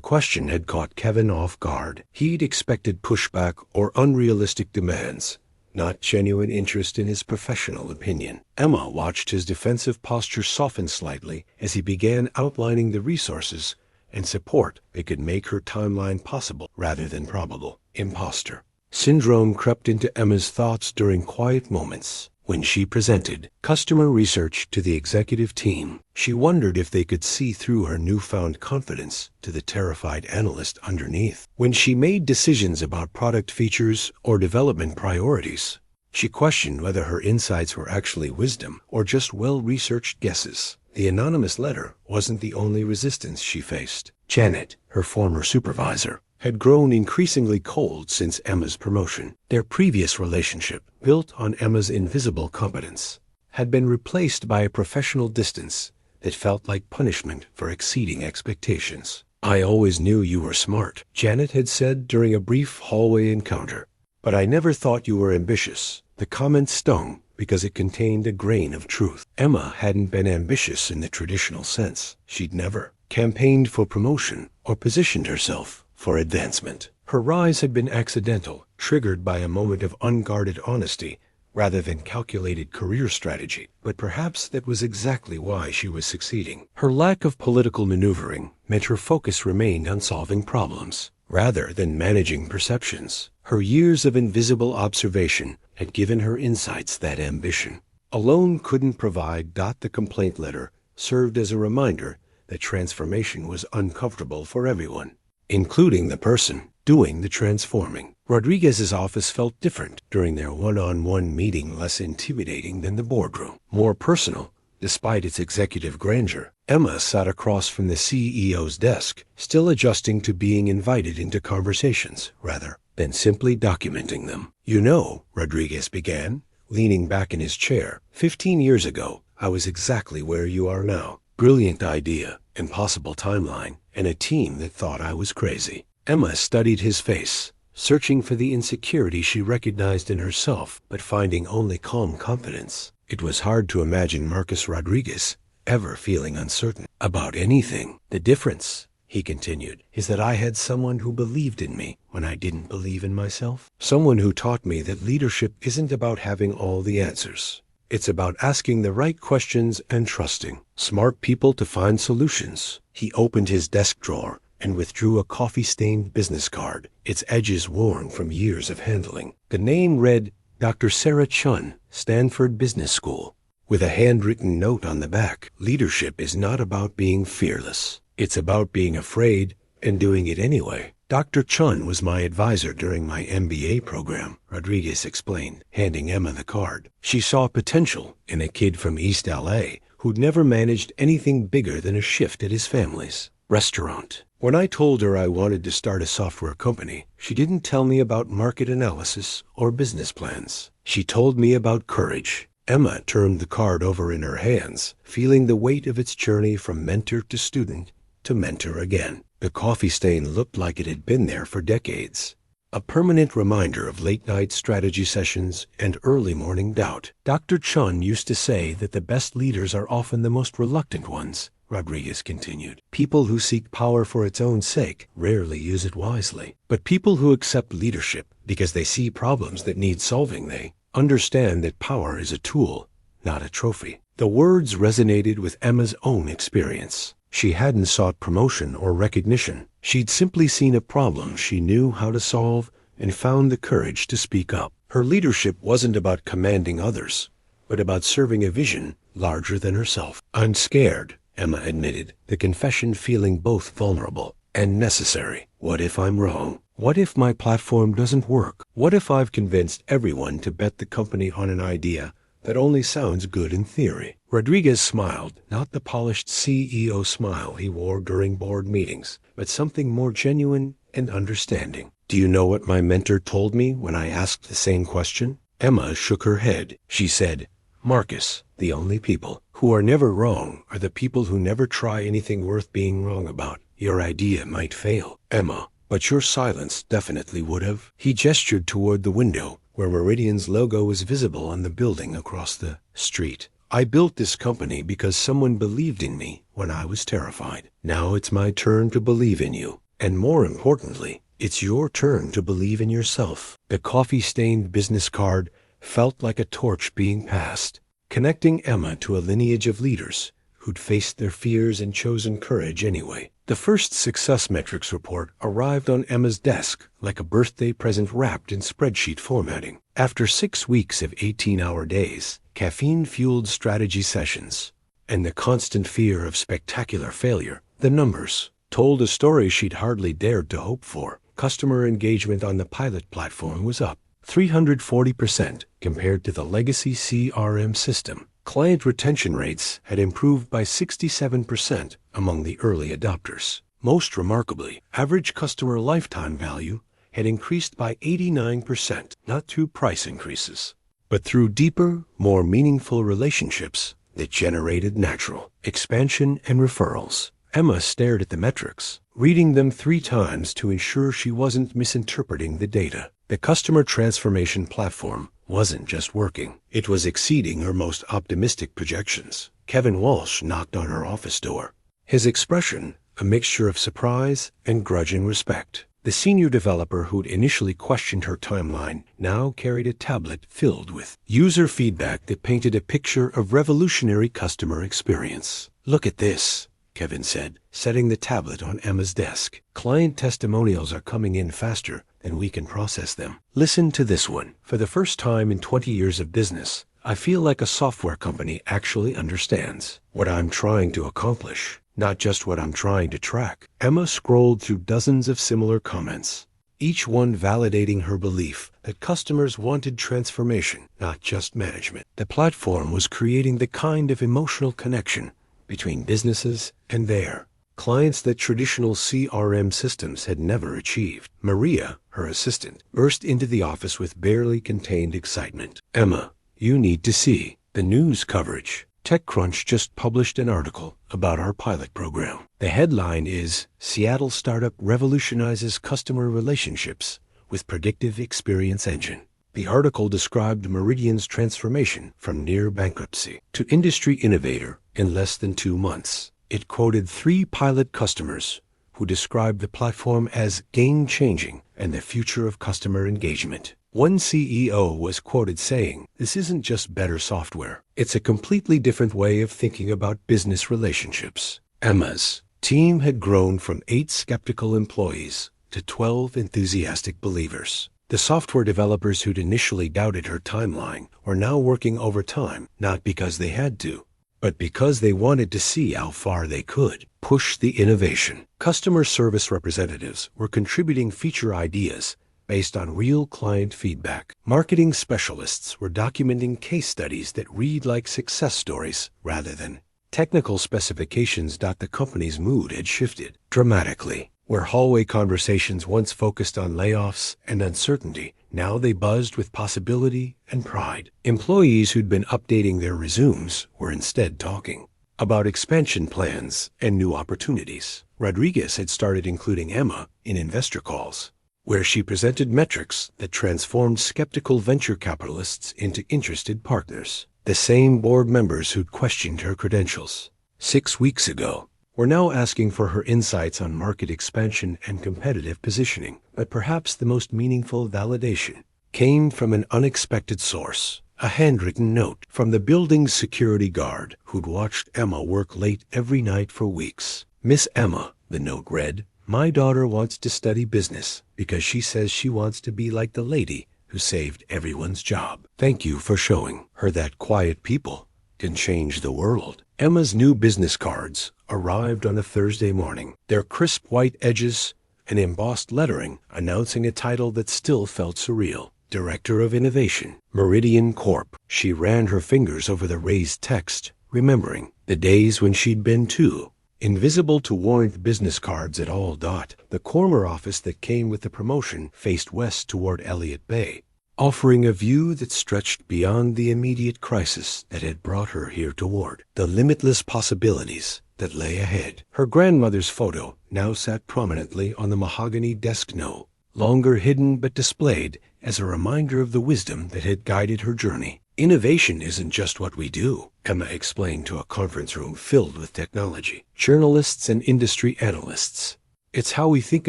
question had caught Kevin off guard. He'd expected pushback or unrealistic demands, not genuine interest in his professional opinion. Emma watched his defensive posture soften slightly as he began outlining the resources and support that could make her timeline possible rather than probable. Imposter syndrome crept into Emma's thoughts during quiet moments. When she presented customer research to the executive team, she wondered if they could see through her newfound confidence to the terrified analyst underneath. When she made decisions about product features or development priorities, she questioned whether her insights were actually wisdom or just well-researched guesses. The anonymous letter wasn't the only resistance she faced. Janet, her former supervisor, had grown increasingly cold since Emma's promotion. Their previous relationship, built on Emma's invisible competence, had been replaced by a professional distance that felt like punishment for exceeding expectations. "I always knew you were smart," Janet had said during a brief hallway encounter, "but I never thought you were ambitious." The comment stung because it contained a grain of truth. Emma hadn't been ambitious in the traditional sense. She'd never campaigned for promotion or positioned herself for advancement. Her rise had been accidental, triggered by a moment of unguarded honesty rather than calculated career strategy. But perhaps that was exactly why she was succeeding. Her lack of political maneuvering meant her focus remained on solving problems rather than managing perceptions. Her years of invisible observation had given her insights that ambition alone couldn't provide. The complaint letter served as a reminder that transformation was uncomfortable for everyone, including the person doing the transforming. Rodriguez's office felt different during their one-on-one meeting, less intimidating than the boardroom, more personal despite its executive grandeur. Emma sat across from the CEO's desk, still adjusting to being invited into conversations rather than simply documenting them. "You know," Rodriguez began, leaning back in his chair, 15 years ago, I was exactly where you are now. Brilliant idea, impossible timeline, and a team that thought I was crazy." Emma studied his face, searching for the insecurity she recognized in herself, but finding only calm confidence. It was hard to imagine Marcus Rodriguez ever feeling uncertain about anything. "The difference," he continued, "is that I had someone who believed in me when I didn't believe in myself. Someone who taught me that leadership isn't about having all the answers. It's about asking the right questions and trusting smart people to find solutions." He opened his desk drawer and withdrew a coffee-stained business card, its edges worn from years of handling. The name read Dr. Sarah Chun, Stanford Business School, with a handwritten note on the back. "Leadership is not about being fearless. It's about being afraid and doing it anyway." "Dr. Chun was my advisor during my MBA program," Rodriguez explained, handing Emma the card. She saw potential in a kid from East LA who'd never managed anything bigger than a shift at his family's restaurant. "When I told her I wanted to start a software company, she didn't tell me about market analysis or business plans. She told me about courage." Emma turned the card over in her hands, feeling the weight of its journey from mentor to student to mentor again. The coffee stain looked like it had been there for decades, a permanent reminder of late-night strategy sessions and early morning doubt. "Dr. Chun used to say that the best leaders are often the most reluctant ones," Rodriguez continued. "People who seek power for its own sake rarely use it wisely. But people who accept leadership because they see problems that need solving, they understand that power is a tool, not a trophy. The words resonated with Emma's own experience. She hadn't sought promotion or recognition. She'd simply seen a problem she knew how to solve and found the courage to speak up. Her leadership wasn't about commanding others, but about serving a vision larger than herself. "I'm scared," Emma admitted, the confession feeling both vulnerable and necessary. "What if I'm wrong? What if my platform doesn't work? What if I've convinced everyone to bet the company on an idea that only sounds good in theory?" Rodriguez smiled, not the polished CEO smile he wore during board meetings, but something more genuine and understanding. "Do you know what my mentor told me when I asked the same question?" Emma shook her head. She said, "Marcus, the only people who are never wrong are the people who never try anything worth being wrong about. Your idea might fail, Emma, but your silence definitely would have." He gestured toward the window where Meridian's logo was visible on the building across the street. "I built this company because someone believed in me when I was terrified. Now it's my turn to believe in you. And more importantly, it's your turn to believe in yourself." The coffee-stained business card felt like a torch being passed, connecting Emma to a lineage of leaders who'd faced their fears and chosen courage anyway. The first success metrics report arrived on Emma's desk like a birthday present wrapped in spreadsheet formatting. After 6 weeks of 18-hour days, caffeine-fueled strategy sessions, and the constant fear of spectacular failure, the numbers told a story she'd hardly dared to hope for. Customer engagement on the pilot platform was up 340% compared to the legacy CRM system. Client retention rates had improved by 67% among the early adopters. Most remarkably, average customer lifetime value had increased by 89%, not through price increases, but through deeper, more meaningful relationships that generated natural expansion and referrals. Emma stared at the metrics, reading them 3 times to ensure she wasn't misinterpreting the data. The customer transformation platform wasn't just working, it was exceeding her most optimistic projections. Kevin Walsh knocked on her office door, his expression a mixture of surprise and grudging respect. The senior developer who'd initially questioned her timeline now carried a tablet filled with user feedback that painted a picture of revolutionary customer experience. "Look at this," Kevin said, setting the tablet on Emma's desk. "Client testimonials are coming in faster than we can process them. Listen to this one. For the first time in 20 years of business, I feel like a software company actually understands what I'm trying to accomplish, not just what I'm trying to track." Emma scrolled through dozens of similar comments, each one validating her belief that customers wanted transformation, not just management. The platform was creating the kind of emotional connection between businesses and their clients that traditional CRM systems had never achieved. Maria, her assistant, burst into the office with barely contained excitement. "Emma, you need to see the news coverage. TechCrunch just published an article about our pilot program. The headline is, 'Seattle Startup Revolutionizes Customer Relationships with Predictive Experience Engine.'" The article described Meridian's transformation from near bankruptcy to industry innovator in less than 2 months. It quoted 3 pilot customers who described the platform as game-changing and the future of customer engagement. One CEO was quoted saying, "This isn't just better software. It's a completely different way of thinking about business relationships." Emma's team had grown from 8 skeptical employees to 12 enthusiastic believers. The software developers who'd initially doubted her timeline were now working overtime, not because they had to, but because they wanted to see how far they could push the innovation. Customer service representatives were contributing feature ideas based on real client feedback. Marketing specialists were documenting case studies that read like success stories rather than technical specifications. The company's mood had shifted dramatically. Where hallway conversations once focused on layoffs and uncertainty, now they buzzed with possibility and pride. Employees who'd been updating their resumes were instead talking about expansion plans and new opportunities. Rodriguez had started including Emma in investor calls, where she presented metrics that transformed skeptical venture capitalists into interested partners. The same board members who'd questioned her credentials 6 weeks ago were now asking for her insights on market expansion and competitive positioning. But perhaps the most meaningful validation came from an unexpected source. A handwritten note from the building's security guard who'd watched Emma work late every night for weeks. "Miss Emma," the note read, "my daughter wants to study business because she says she wants to be like the lady who saved everyone's job. Thank you for showing her that quiet people can change the world." Emma's new business cards arrived on a Thursday morning, their crisp white edges and embossed lettering announcing a title that still felt surreal. Director of Innovation, Meridian Corp. She ran her fingers over the raised text, remembering the days when she'd been too invisible to warrant business cards at all. The corner office that came with the promotion faced west toward Elliott Bay, offering a view that stretched beyond the immediate crisis that had brought her here toward the limitless possibilities that lay ahead. Her grandmother's photo now sat prominently on the mahogany desk, no longer hidden but displayed as a reminder of the wisdom that had guided her journey. "Innovation isn't just what we do," Emma explained to a conference room filled with technology, journalists and industry analysts. "It's how we think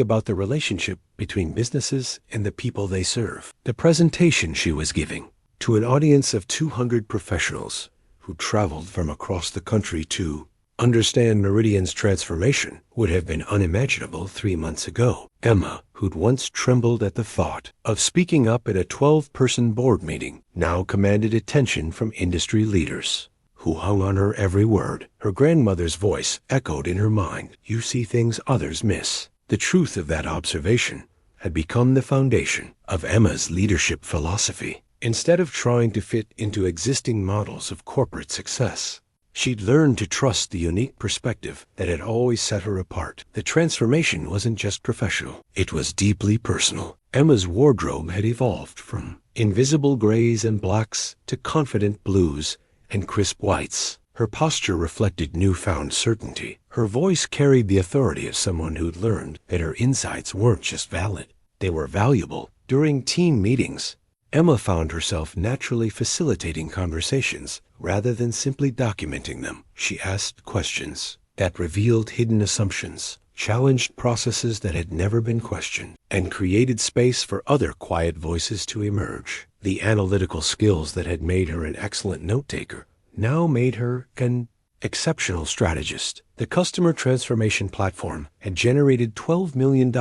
about the relationship between businesses and the people they serve." The presentation she was giving to an audience of 200 professionals who traveled from across the country to understand Meridian's transformation would have been unimaginable 3 months ago. Emma, who'd once trembled at the thought of speaking up at a 12-person board meeting, now commanded attention from industry leaders who hung on her every word. Her grandmother's voice echoed in her mind. "You see things others miss." The truth of that observation had become the foundation of Emma's leadership philosophy. Instead of trying to fit into existing models of corporate success, she'd learned to trust the unique perspective that had always set her apart. The transformation wasn't just professional, it was deeply personal. Emma's wardrobe had evolved from invisible grays and blacks to confident blues and crisp whites. Her posture reflected newfound certainty. Her voice carried the authority of someone who'd learned that her insights weren't just valid, they were valuable. During team meetings, Emma found herself naturally facilitating conversations rather than simply documenting them. She asked questions that revealed hidden assumptions, challenged processes that had never been questioned, and created space for other quiet voices to emerge. The analytical skills that had made her an excellent note-taker now made her an exceptional strategist. The customer transformation platform had generated $12 million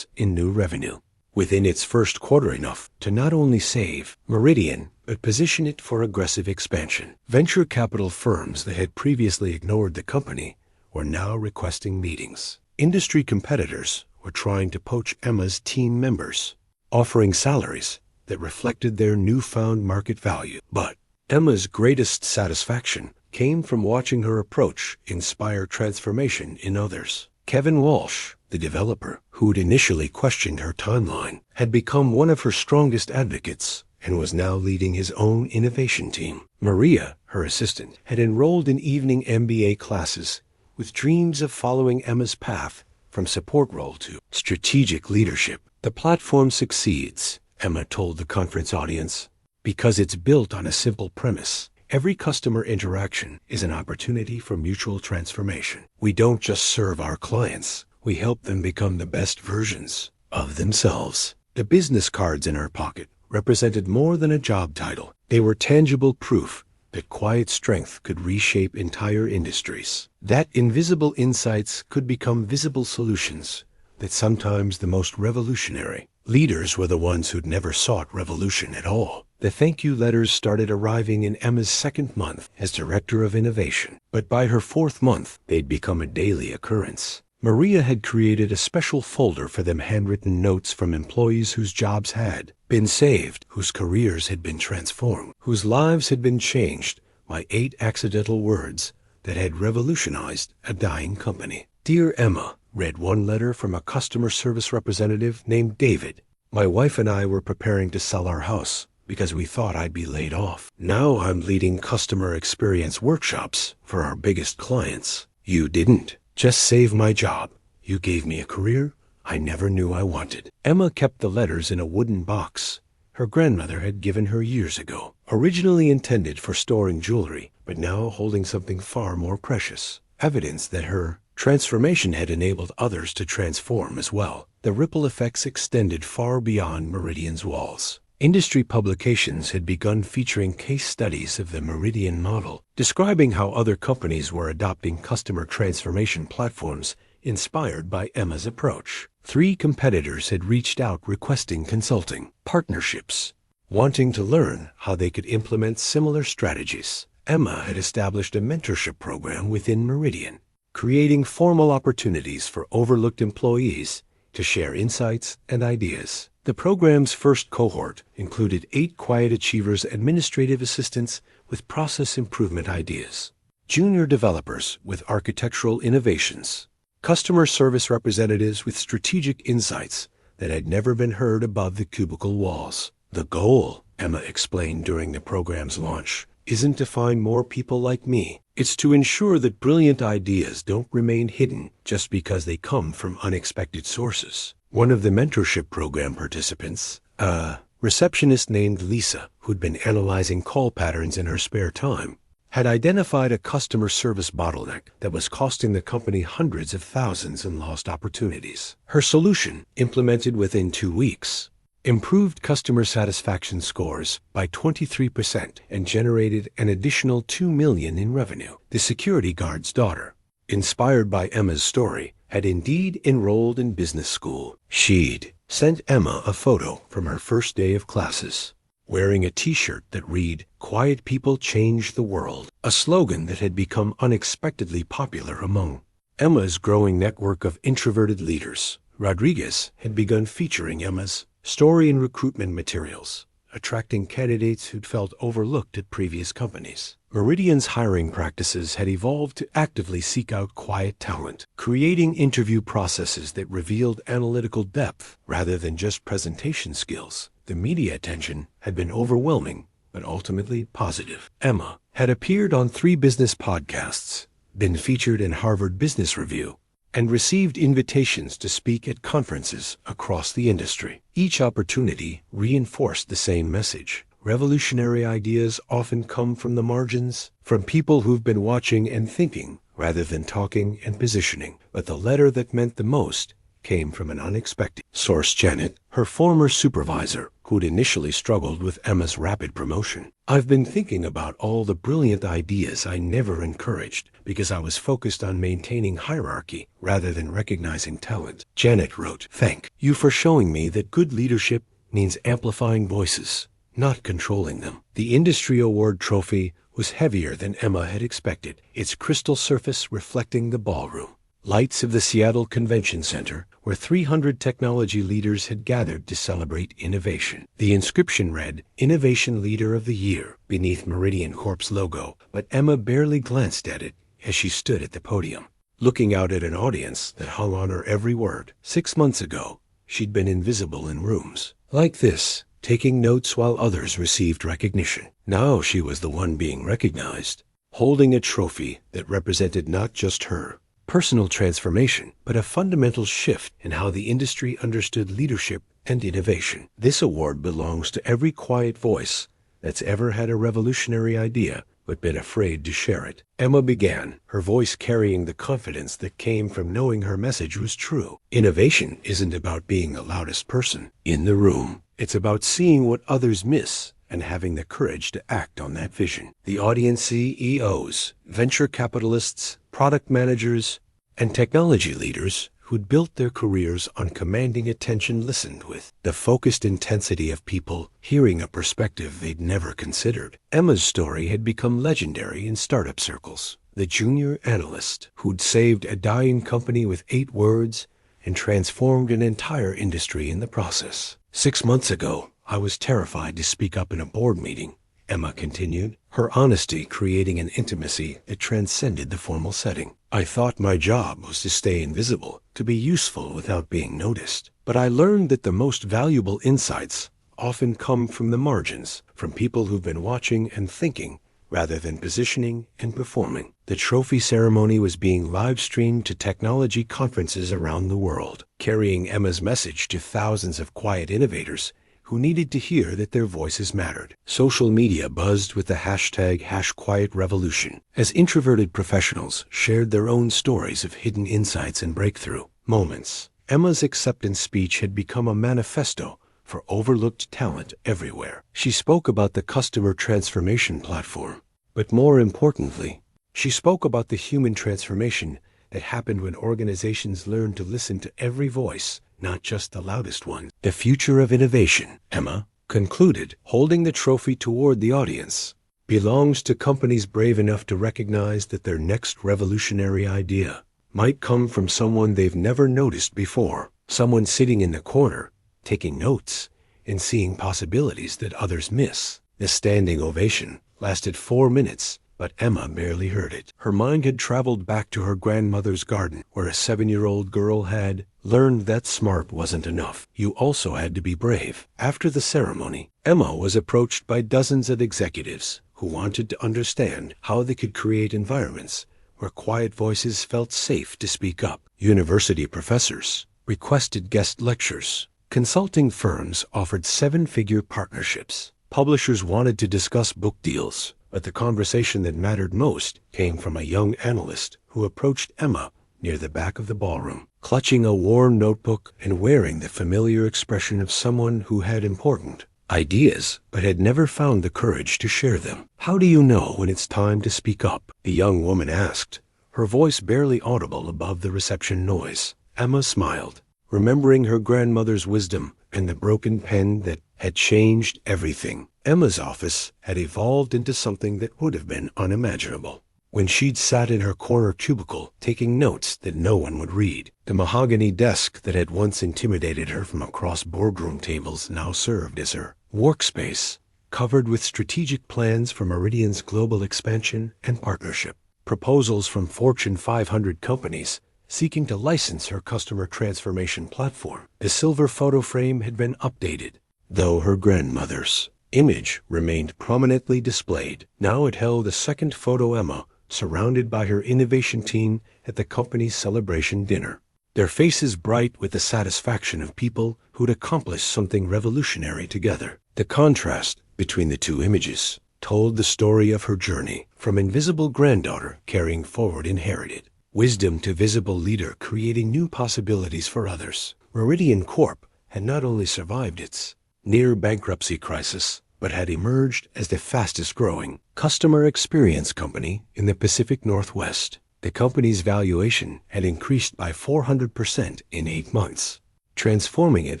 in new revenue within its first quarter, enough to not only save Meridian, but position it for aggressive expansion. Venture capital firms that had previously ignored the company were now requesting meetings. Industry competitors were trying to poach Emma's team members, offering salaries that reflected their newfound market value. But Emma's greatest satisfaction came from watching her approach inspire transformation in others. Kevin Walsh, the developer who'd initially questioned her timeline, had become one of her strongest advocates and was now leading his own innovation team. Maria, her assistant, had enrolled in evening MBA classes with dreams of following Emma's path from support role to strategic leadership. The platform succeeds, Emma told the conference audience, because it's built on a simple premise. Every customer interaction is an opportunity for mutual transformation. We don't just serve our clients, we help them become the best versions of themselves. The business cards in her pocket represented more than a job title. They were tangible proof that quiet strength could reshape entire industries, that invisible insights could become visible solutions, that sometimes the most revolutionary leaders were the ones who'd never sought revolution at all. The thank you letters started arriving in Emma's second month as Director of Innovation, but by her fourth month, they'd become a daily occurrence. Maria had created a special folder for them, handwritten notes from employees whose jobs had been saved, whose careers had been transformed, whose lives had been changed by 8 accidental words that had revolutionized a dying company. "Dear Emma," read one letter from a customer service representative named David. "My wife and I were preparing to sell our house because we thought I'd be laid off. Now I'm leading customer experience workshops for our biggest clients. You didn't just save my job. You gave me a career I never knew I wanted." Emma kept the letters in a wooden box her grandmother had given her years ago, originally intended for storing jewelry, but now holding something far more precious, evidence that her transformation had enabled others to transform as well. The ripple effects extended far beyond Meridian's walls. Industry publications had begun featuring case studies of the Meridian model, describing how other companies were adopting customer transformation platforms inspired by Emma's approach. 3 competitors had reached out requesting consulting partnerships, wanting to learn how they could implement similar strategies. Emma had established a mentorship program within Meridian, creating formal opportunities for overlooked employees to share insights and ideas. The program's first cohort included 8 quiet achievers, administrative assistants with process improvement ideas, junior developers with architectural innovations, customer service representatives with strategic insights that had never been heard above the cubicle walls. The goal, Emma explained during the program's launch, isn't to find more people like me. It's to ensure that brilliant ideas don't remain hidden just because they come from unexpected sources. One of the mentorship program participants, a receptionist named Lisa, who'd been analyzing call patterns in her spare time, had identified a customer service bottleneck that was costing the company hundreds of thousands in lost opportunities. Her solution, implemented within 2 weeks, improved customer satisfaction scores by 23% and generated an additional $2 million in revenue. The security guard's daughter, inspired by Emma's story, had indeed enrolled in business school. She'd sent Emma a photo from her first day of classes, wearing a t-shirt that read, "Quiet people change the world," a slogan that had become unexpectedly popular among Emma's growing network of introverted leaders. Rodriguez had begun featuring Emma's story in recruitment materials, attracting candidates who'd felt overlooked at previous companies. Meridian's hiring practices had evolved to actively seek out quiet talent, creating interview processes that revealed analytical depth rather than just presentation skills. The media attention had been overwhelming, but ultimately positive. Emma had appeared on 3 business podcasts, been featured in Harvard Business Review, and received invitations to speak at conferences across the industry. Each opportunity reinforced the same message. Revolutionary ideas often come from the margins, from people who've been watching and thinking rather than talking and positioning. But the letter that meant the most came from an unexpected source. Janet, her former supervisor, who'd initially struggled with Emma's rapid promotion. "I've been thinking about all the brilliant ideas I never encouraged because I was focused on maintaining hierarchy rather than recognizing talent." Janet wrote, "Thank you for showing me that good leadership means amplifying voices, not controlling them." The industry award trophy was heavier than Emma had expected, its crystal surface reflecting the ballroom. Lights of the Seattle Convention Center, where 300 technology leaders had gathered to celebrate innovation. The inscription read, "Innovation Leader of the Year," beneath Meridian Corp's logo, but Emma barely glanced at it as she stood at the podium, looking out at an audience that hung on her every word. 6 months ago, she'd been invisible in rooms like this, taking notes while others received recognition. Now she was the one being recognized, holding a trophy that represented not just her personal transformation, but a fundamental shift in how the industry understood leadership and innovation. This award belongs to every quiet voice that's ever had a revolutionary idea but been afraid to share it. Emma began, her voice carrying the confidence that came from knowing her message was true. Innovation isn't about being the loudest person in the room. It's about seeing what others miss and having the courage to act on that vision. The audience CEOs, venture capitalists, product managers, and technology leaders who'd built their careers on commanding attention listened with the focused intensity of people hearing a perspective they'd never considered. Emma's story had become legendary in startup circles. The junior analyst who'd saved a dying company with 8 words and transformed an entire industry in the process. 6 months ago, I was terrified to speak up in a board meeting, Emma continued, her honesty creating an intimacy that transcended the formal setting. I thought my job was to stay invisible, to be useful without being noticed. But I learned that the most valuable insights often come from the margins, from people who've been watching and thinking rather than positioning and performing. The trophy ceremony was being live-streamed to technology conferences around the world, carrying Emma's message to thousands of quiet innovators who needed to hear that their voices mattered. Social media buzzed with the hashtag #QuietRevolution as introverted professionals shared their own stories of hidden insights and breakthrough moments. Emma's acceptance speech had become a manifesto for overlooked talent everywhere. She spoke about the customer transformation platform, but more importantly, she spoke about the human transformation that happened when organizations learned to listen to every voice, not just the loudest one. The future of innovation, Emma concluded, holding the trophy toward the audience, belongs to companies brave enough to recognize that their next revolutionary idea might come from someone they've never noticed before, someone sitting in the corner, taking notes, and seeing possibilities that others miss. The standing ovation lasted 4 minutes, but Emma barely heard it. Her mind had traveled back to her grandmother's garden, where a 7-year-old girl had learned that smart wasn't enough. You also had to be brave. After the ceremony, Emma was approached by dozens of executives who wanted to understand how they could create environments where quiet voices felt safe to speak up. University professors requested guest lectures. Consulting firms offered 7-figure partnerships. Publishers wanted to discuss book deals, but the conversation that mattered most came from a young analyst who approached Emma near the back of the ballroom, clutching a worn notebook and wearing the familiar expression of someone who had important ideas but had never found the courage to share them. "How do you know when it's time to speak up?" the young woman asked, her voice barely audible above the reception noise. Emma smiled, remembering her grandmother's wisdom and the broken pen that had changed everything. Emma's office had evolved into something that would have been unimaginable when she'd sat in her corner cubicle taking notes that no one would read. The mahogany desk that had once intimidated her from across boardroom tables now served as her workspace, covered with strategic plans for Meridian's global expansion and partnership. Proposals from Fortune 500 companies seeking to license her customer transformation platform. The silver photo frame had been updated, though her grandmother's image remained prominently displayed. Now it held a second photo, Emma surrounded by her innovation team at the company's celebration dinner, their faces bright with the satisfaction of people who'd accomplished something revolutionary together. The contrast between the two images told the story of her journey, from invisible granddaughter carrying forward inherited wisdom to visible leader creating new possibilities for others. Meridian Corp had not only survived its near bankruptcy crisis, but had emerged as the fastest growing customer experience company in the Pacific Northwest. The company's valuation had increased by 400% in 8 months, transforming it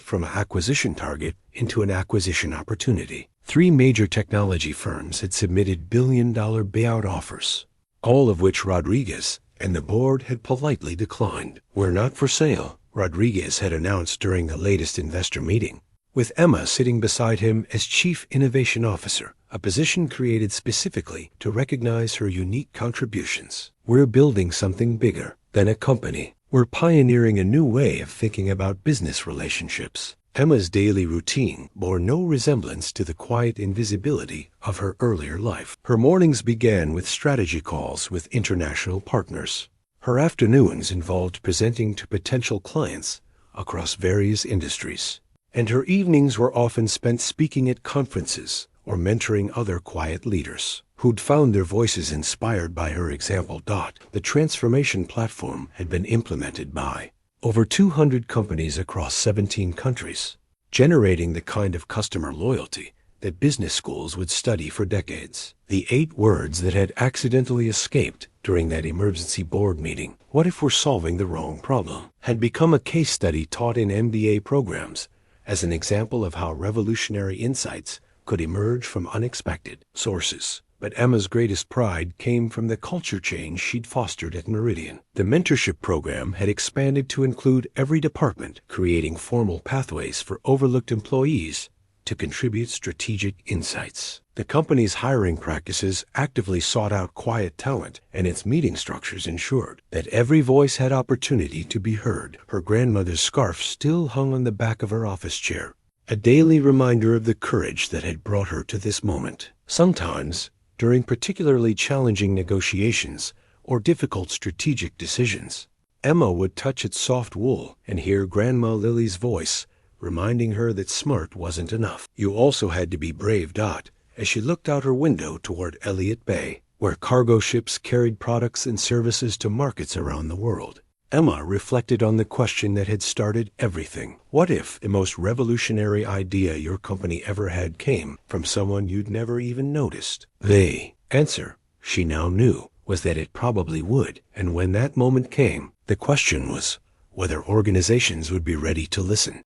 from an acquisition target into an acquisition opportunity. 3 major technology firms had submitted billion-dollar payout offers, all of which Rodriguez and the board had politely declined. "We're not for sale," Rodriguez had announced during the latest investor meeting, with Emma sitting beside him as Chief Innovation Officer, a position created specifically to recognize her unique contributions. "We're building something bigger than a company. We're pioneering a new way of thinking about business relationships." Emma's daily routine bore no resemblance to the quiet invisibility of her earlier life. Her mornings began with strategy calls with international partners. Her afternoons involved presenting to potential clients across various industries, and her evenings were often spent speaking at conferences or mentoring other quiet leaders who'd found their voices inspired by her example. The transformation platform had been implemented by over 200 companies across 17 countries, generating the kind of customer loyalty that business schools would study for decades. The 8 words that had accidentally escaped during that emergency board meeting, "What if we're solving the wrong problem?" had become a case study taught in MBA programs as an example of how revolutionary insights could emerge from unexpected sources. But Emma's greatest pride came from the culture change she'd fostered at Meridian. The mentorship program had expanded to include every department, creating formal pathways for overlooked employees to contribute strategic insights. The company's hiring practices actively sought out quiet talent, and its meeting structures ensured that every voice had opportunity to be heard. Her grandmother's scarf still hung on the back of her office chair, a daily reminder of the courage that had brought her to this moment. Sometimes, during particularly challenging negotiations or difficult strategic decisions, Emma would touch its soft wool and hear Grandma Lily's voice reminding her that smart wasn't enough. You also had to be brave. As she looked out her window toward Elliott Bay, where cargo ships carried products and services to markets around the world, Emma reflected on the question that had started everything. What if the most revolutionary idea your company ever had came from someone you'd never even noticed? The answer, she now knew, was that it probably would. And when that moment came, the question was whether organizations would be ready to listen.